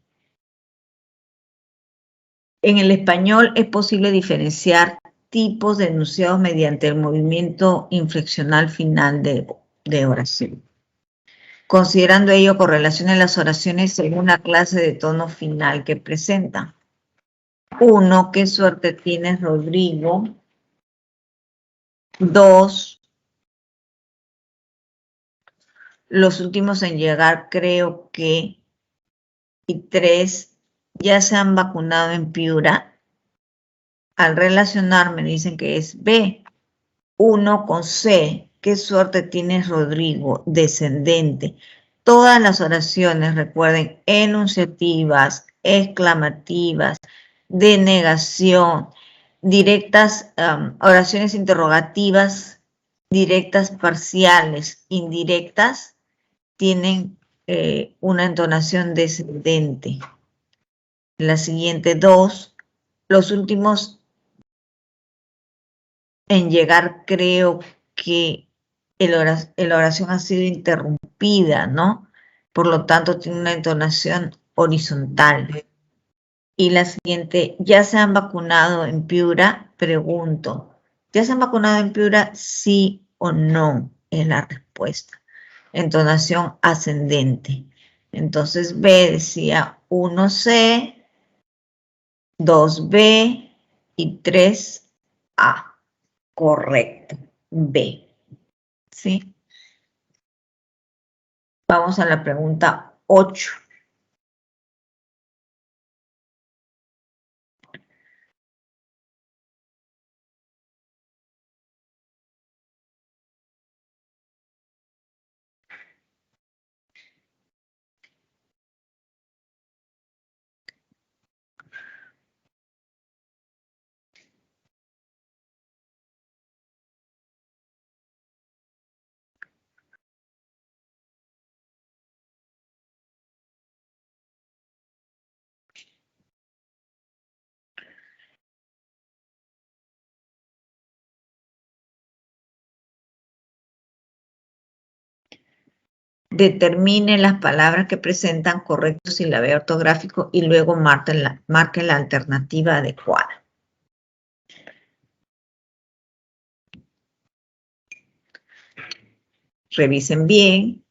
[SPEAKER 1] En el español es posible diferenciar tipos de enunciados mediante el movimiento inflexional final de oración. Considerando ello, correlacionen las oraciones según la clase de tono final que presentan. 1, ¿qué suerte tienes, Rodrigo? 2, los últimos en llegar creo que. Y 3, ya se han vacunado en Piura. Al relacionar me dicen que es B. 1 con C, ¿qué suerte tienes, Rodrigo? Descendente. Todas las oraciones, recuerden, enunciativas, exclamativas, de negación, directas, oraciones interrogativas, directas parciales, indirectas, tienen una entonación descendente. La siguiente 2, los últimos en llegar creo que la oración ha sido interrumpida, ¿no? Por lo tanto, tiene una entonación horizontal. Y la siguiente, ¿ya se han vacunado en Piura? Pregunto, ¿ya se han vacunado en Piura? Sí o no es la respuesta. Entonación ascendente. Entonces B decía 1C, 2B y 3A. Correcto, B. ¿Sí? Vamos a la pregunta 8. Determine las palabras que presentan correcto silabeo ortográfico y luego marque la alternativa adecuada. Revisen bien.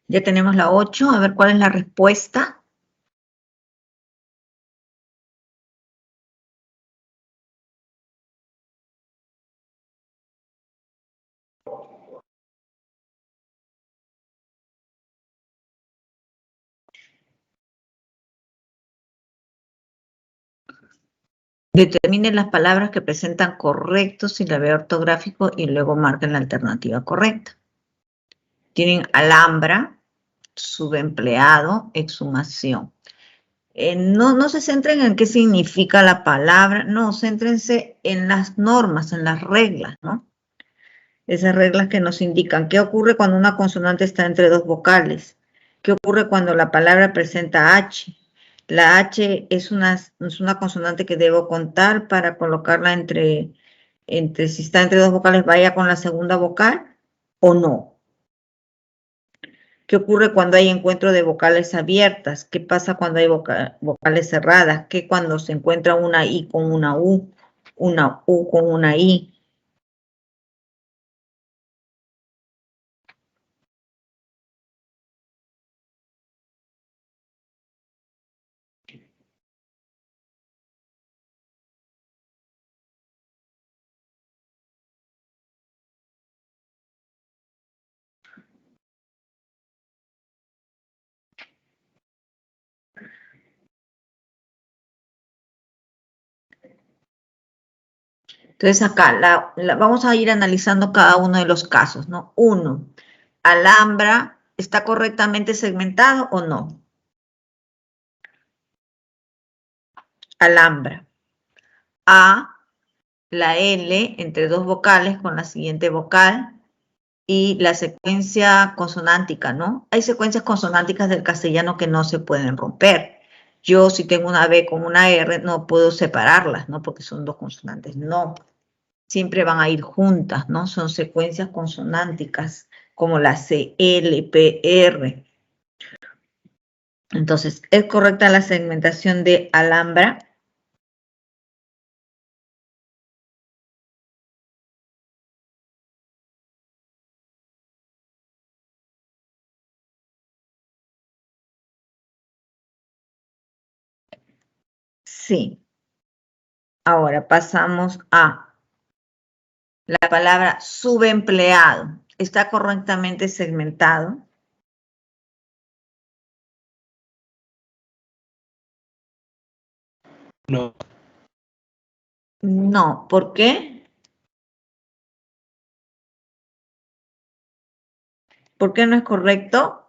[SPEAKER 1] Ya tenemos la 8. A ver cuál es la respuesta. Determine las palabras que presentan correcto silabeo ortográfico y luego marquen la alternativa correcta. Tienen alhambra, subempleado, exhumación. No se centren en qué significa la palabra, no, céntrense en las normas, en las reglas, ¿no? Esas reglas que nos indican qué ocurre cuando una consonante está entre dos vocales, qué ocurre cuando la palabra presenta H. La H es una consonante que debo contar para colocarla si está entre dos vocales, vaya con la segunda vocal, o no. ¿Qué ocurre cuando hay encuentro de vocales abiertas? ¿Qué pasa cuando hay vocales cerradas? ¿Qué cuando se encuentra una I con una U con una I? Entonces acá vamos a ir analizando cada uno de los casos, ¿no? 1. Alhambra, ¿está correctamente segmentado o no? Alhambra. A, la L entre dos vocales con la siguiente vocal y la secuencia consonántica, ¿no? Hay secuencias consonánticas del castellano que no se pueden romper. Yo, si tengo una B con una R, no puedo separarlas, ¿no? Porque son dos consonantes. No. Siempre van a ir juntas, ¿no? Son secuencias consonánticas, como la C, L, P, R. Entonces, ¿es correcta la segmentación de Alhambra? Sí. Ahora pasamos a la palabra subempleado. ¿Está correctamente segmentado?
[SPEAKER 4] No.
[SPEAKER 1] No. ¿Por qué? ¿Por qué no es correcto?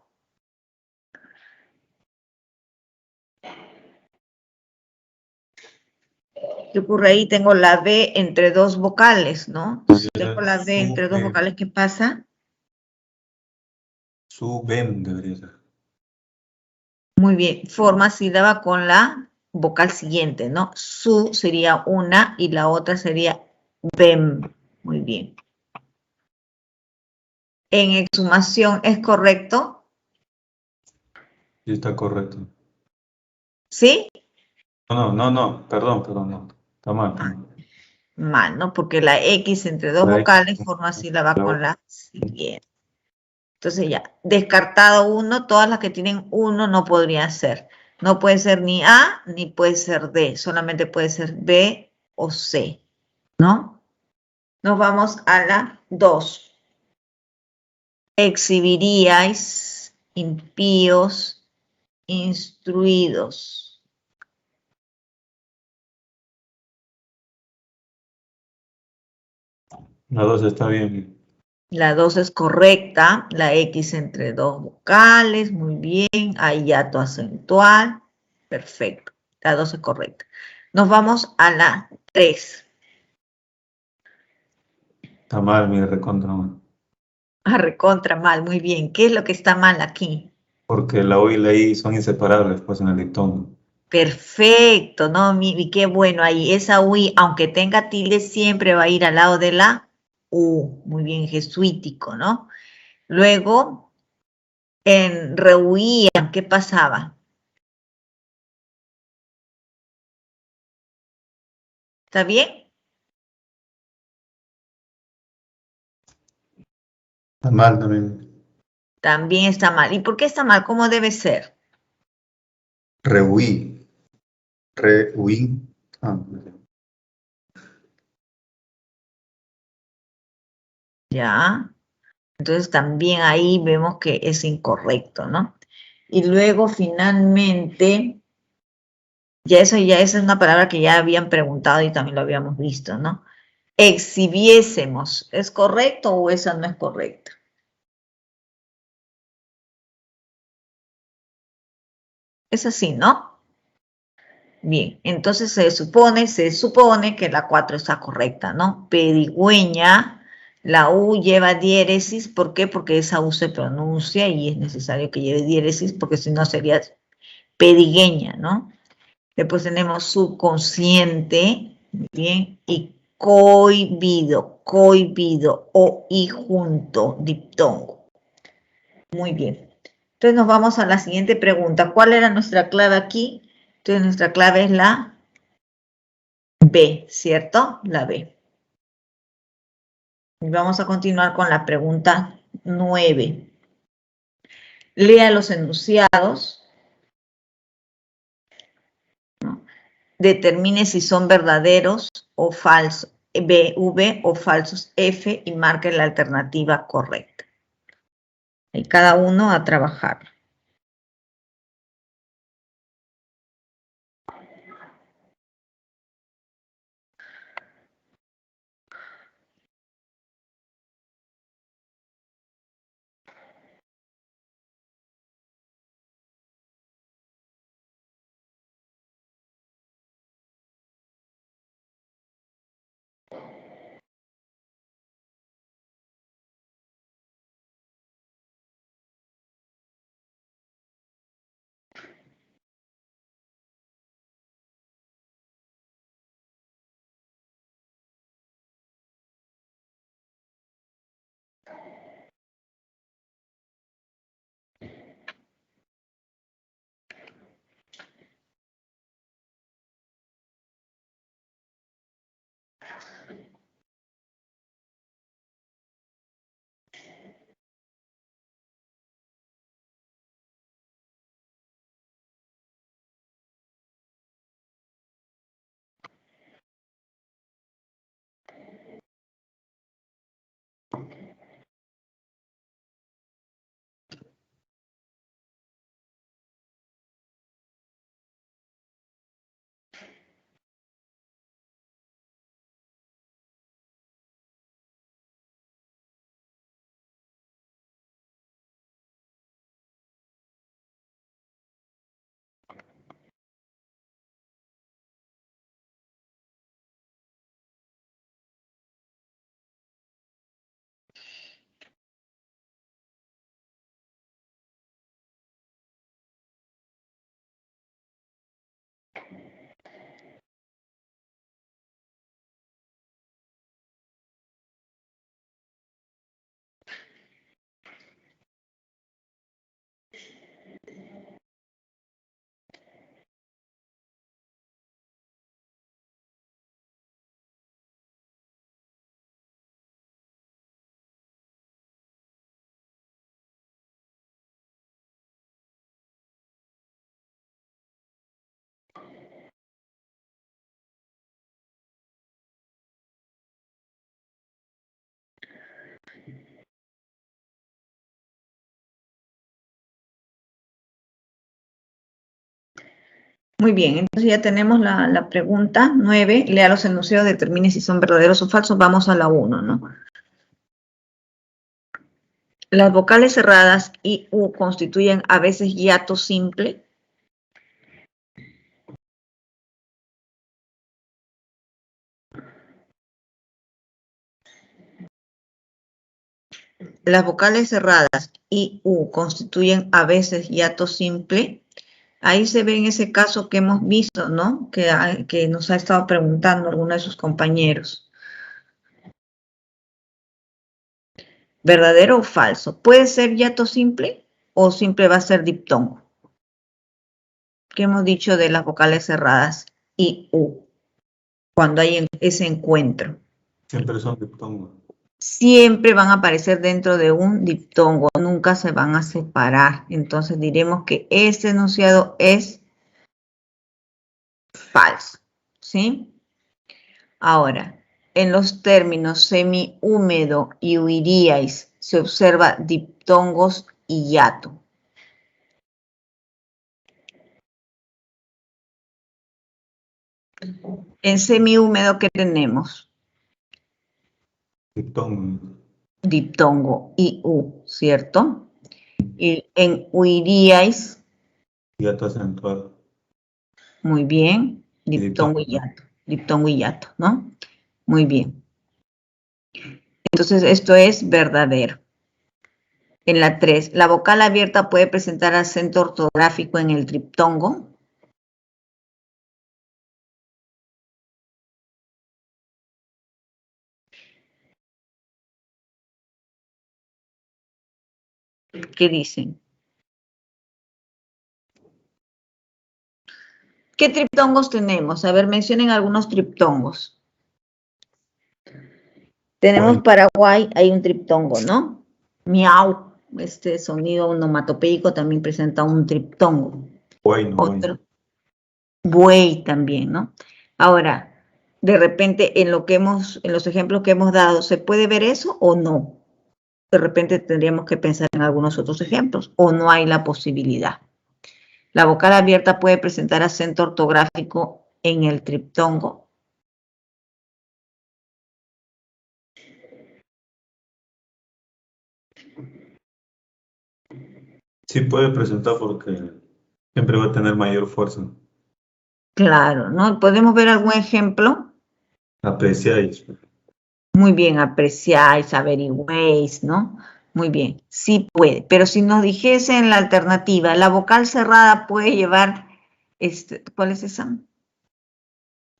[SPEAKER 1] ¿Qué ocurre ahí? Tengo la B entre dos vocales, ¿no? Si tengo la B entre dos vocales, ¿qué pasa?
[SPEAKER 7] Subem debería ser.
[SPEAKER 1] Muy bien, forma sílaba con la vocal siguiente, ¿no? Su sería una y la otra sería bem. Muy bien. En exhumación, ¿es correcto?
[SPEAKER 7] Sí, está correcto.
[SPEAKER 1] ¿Sí?
[SPEAKER 7] No, perdón, no. Está mal.
[SPEAKER 1] Mal, ¿no? Porque la X entre dos
[SPEAKER 7] La X.
[SPEAKER 1] vocales forma sílaba con la siguiente. Entonces ya, descartado uno, todas las que tienen uno no podrían ser. No puede ser ni A ni puede ser D, solamente puede ser B o C, ¿no? Nos vamos a la 2. Exhibiríais impíos instruidos.
[SPEAKER 7] La 2 está bien.
[SPEAKER 1] La 2 es correcta, la X entre dos vocales, muy bien, hay hiato acentual, perfecto, la 2 es correcta. Nos vamos a la 3.
[SPEAKER 7] Está mal, mi recontra mal.
[SPEAKER 1] A recontra mal, muy bien. ¿Qué es lo que está mal aquí?
[SPEAKER 7] Porque la U y la I son inseparables, pues, en el diptongo.
[SPEAKER 1] Perfecto, ¿no? Y qué bueno ahí. Esa UI, aunque tenga tilde, siempre va a ir al lado de la U. Muy bien, jesuítico, ¿no? Luego, en rehuían, ¿qué pasaba? ¿Está bien?
[SPEAKER 7] Está mal también.
[SPEAKER 1] También está mal. ¿Y por qué está mal? ¿Cómo debe ser?
[SPEAKER 7] Rehuí.
[SPEAKER 1] Ya. Entonces también ahí vemos que es incorrecto, ¿no? Y luego finalmente, esa es una palabra que ya habían preguntado y también lo habíamos visto, ¿no? Exhibiésemos, ¿es correcto o esa no es correcta? Es así, ¿no? Bien, entonces se supone que la 4 está correcta, ¿no? Pedigüeña, la U lleva diéresis, ¿por qué? Porque esa U se pronuncia y es necesario que lleve diéresis porque si no sería pedigueña, ¿no? Después tenemos subconsciente, muy bien, y cohibido, cohibido, o y junto, diptongo. Muy bien. Entonces nos vamos a la siguiente pregunta. ¿Cuál era nuestra clave aquí? Entonces nuestra clave es la B, ¿cierto? La B. Y vamos a continuar con la pregunta 9. Lea los enunciados. Determine si son verdaderos o falsos, V o falsos F, y marque la alternativa correcta. Y cada uno a trabajar. Muy bien, entonces ya tenemos la pregunta 9. Lea los enunciados, determine si son verdaderos o falsos. Vamos a la 1, ¿no? Las vocales cerradas I, U constituyen a veces hiato simple. Las vocales cerradas I, U constituyen a veces hiato simple. Ahí se ve en ese caso que hemos visto, ¿no? Que nos ha estado preguntando alguno de sus compañeros. ¿Verdadero o falso? ¿Puede ser hiato simple o siempre va a ser diptongo? ¿Qué hemos dicho de las vocales cerradas I, U? Cuando hay ese encuentro.
[SPEAKER 7] Siempre son diptongos.
[SPEAKER 1] Siempre van a aparecer dentro de un diptongo, nunca se van a separar. Entonces diremos que este enunciado es falso, ¿sí? Ahora, en los términos semihúmedo y huiríais se observa diptongos y hiato. En semihúmedo, ¿qué tenemos?
[SPEAKER 7] Diptongo.
[SPEAKER 1] Diptongo y U, ¿cierto? Y en huiríais,
[SPEAKER 7] Hiato acentuado.
[SPEAKER 1] muy bien, diptongo y
[SPEAKER 7] diptongo.
[SPEAKER 1] hiato. Diptongo y hiato, ¿no? Muy bien. Entonces, esto es verdadero. En la 3, la vocal abierta puede presentar acento ortográfico en el triptongo. ¿Qué dicen? ¿Qué triptongos tenemos? A ver, mencionen algunos triptongos. Tenemos Paraguay, hay un triptongo, ¿no? Miau, este sonido onomatopeico también presenta un triptongo.
[SPEAKER 7] Bueno,
[SPEAKER 1] Otro. Buey también, ¿no? Ahora, de repente, en los ejemplos que hemos dado, ¿se puede ver eso o no? De repente tendríamos que pensar en algunos otros ejemplos, o no hay la posibilidad. La vocal abierta puede presentar acento ortográfico en el triptongo.
[SPEAKER 7] sí puede presentar porque siempre va a tener mayor fuerza.
[SPEAKER 1] Claro, ¿no? ¿Podemos ver algún ejemplo?
[SPEAKER 7] Apreciáis.
[SPEAKER 1] Muy bien, apreciáis, averigüéis, ¿no? Muy bien, sí puede. Pero si nos dijese en la alternativa, la vocal cerrada puede llevar, ¿cuál es esa?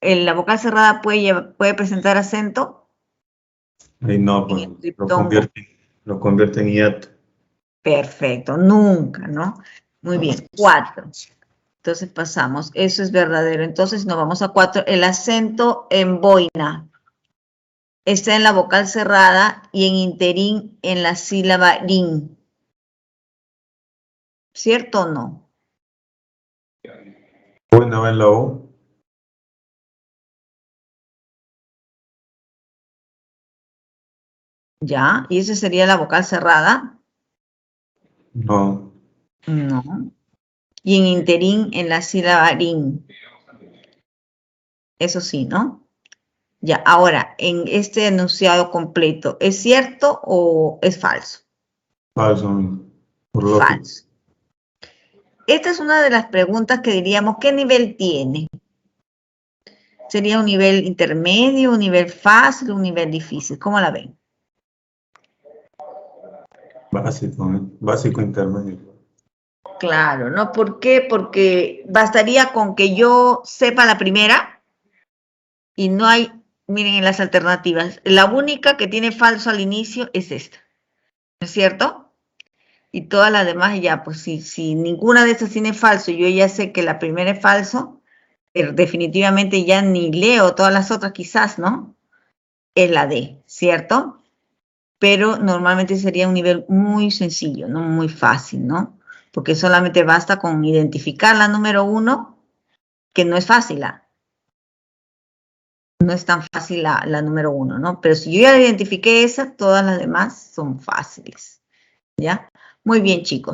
[SPEAKER 1] La vocal cerrada puede presentar acento.
[SPEAKER 7] Ahí no,
[SPEAKER 1] En
[SPEAKER 7] pues
[SPEAKER 1] el triptongo.
[SPEAKER 7] lo convierte en hiato.
[SPEAKER 1] Perfecto, nunca, ¿no? Muy bien, 4. Entonces pasamos, eso es verdadero. Entonces nos vamos a 4. El acento en boina está en la vocal cerrada y en interín en la sílaba rin. ¿Cierto o no?
[SPEAKER 7] Bueno, va en la O.
[SPEAKER 1] ¿Ya? ¿Y esa sería la vocal cerrada?
[SPEAKER 7] No.
[SPEAKER 1] No. Y en interín en la sílaba rin. Eso sí, ¿no? Ya, ahora, en este enunciado completo, ¿es cierto o es falso?
[SPEAKER 7] Falso. Por lógica.
[SPEAKER 1] Falso. Esta es una de las preguntas que diríamos, ¿qué nivel tiene? ¿Sería un nivel intermedio, un nivel fácil, un nivel difícil? ¿Cómo la ven?
[SPEAKER 7] Básico, ¿eh? Básico intermedio.
[SPEAKER 1] Claro, ¿no? ¿Por qué? Porque bastaría con que yo sepa la primera y no hay, miren en las alternativas, la única que tiene falso al inicio es esta, ¿no es cierto? Y todas las demás ya, pues si ninguna de estas tiene falso y yo ya sé que la primera es falso, pero definitivamente ya ni leo todas las otras quizás, ¿no? Es la D, ¿cierto? Pero normalmente sería un nivel muy sencillo, no muy fácil, ¿no? Porque solamente basta con identificar la número 1, que no es fácil, no es tan fácil la número 1, ¿no? Pero si yo ya identifiqué esa, todas las demás son fáciles, ¿ya? Muy bien, chicos.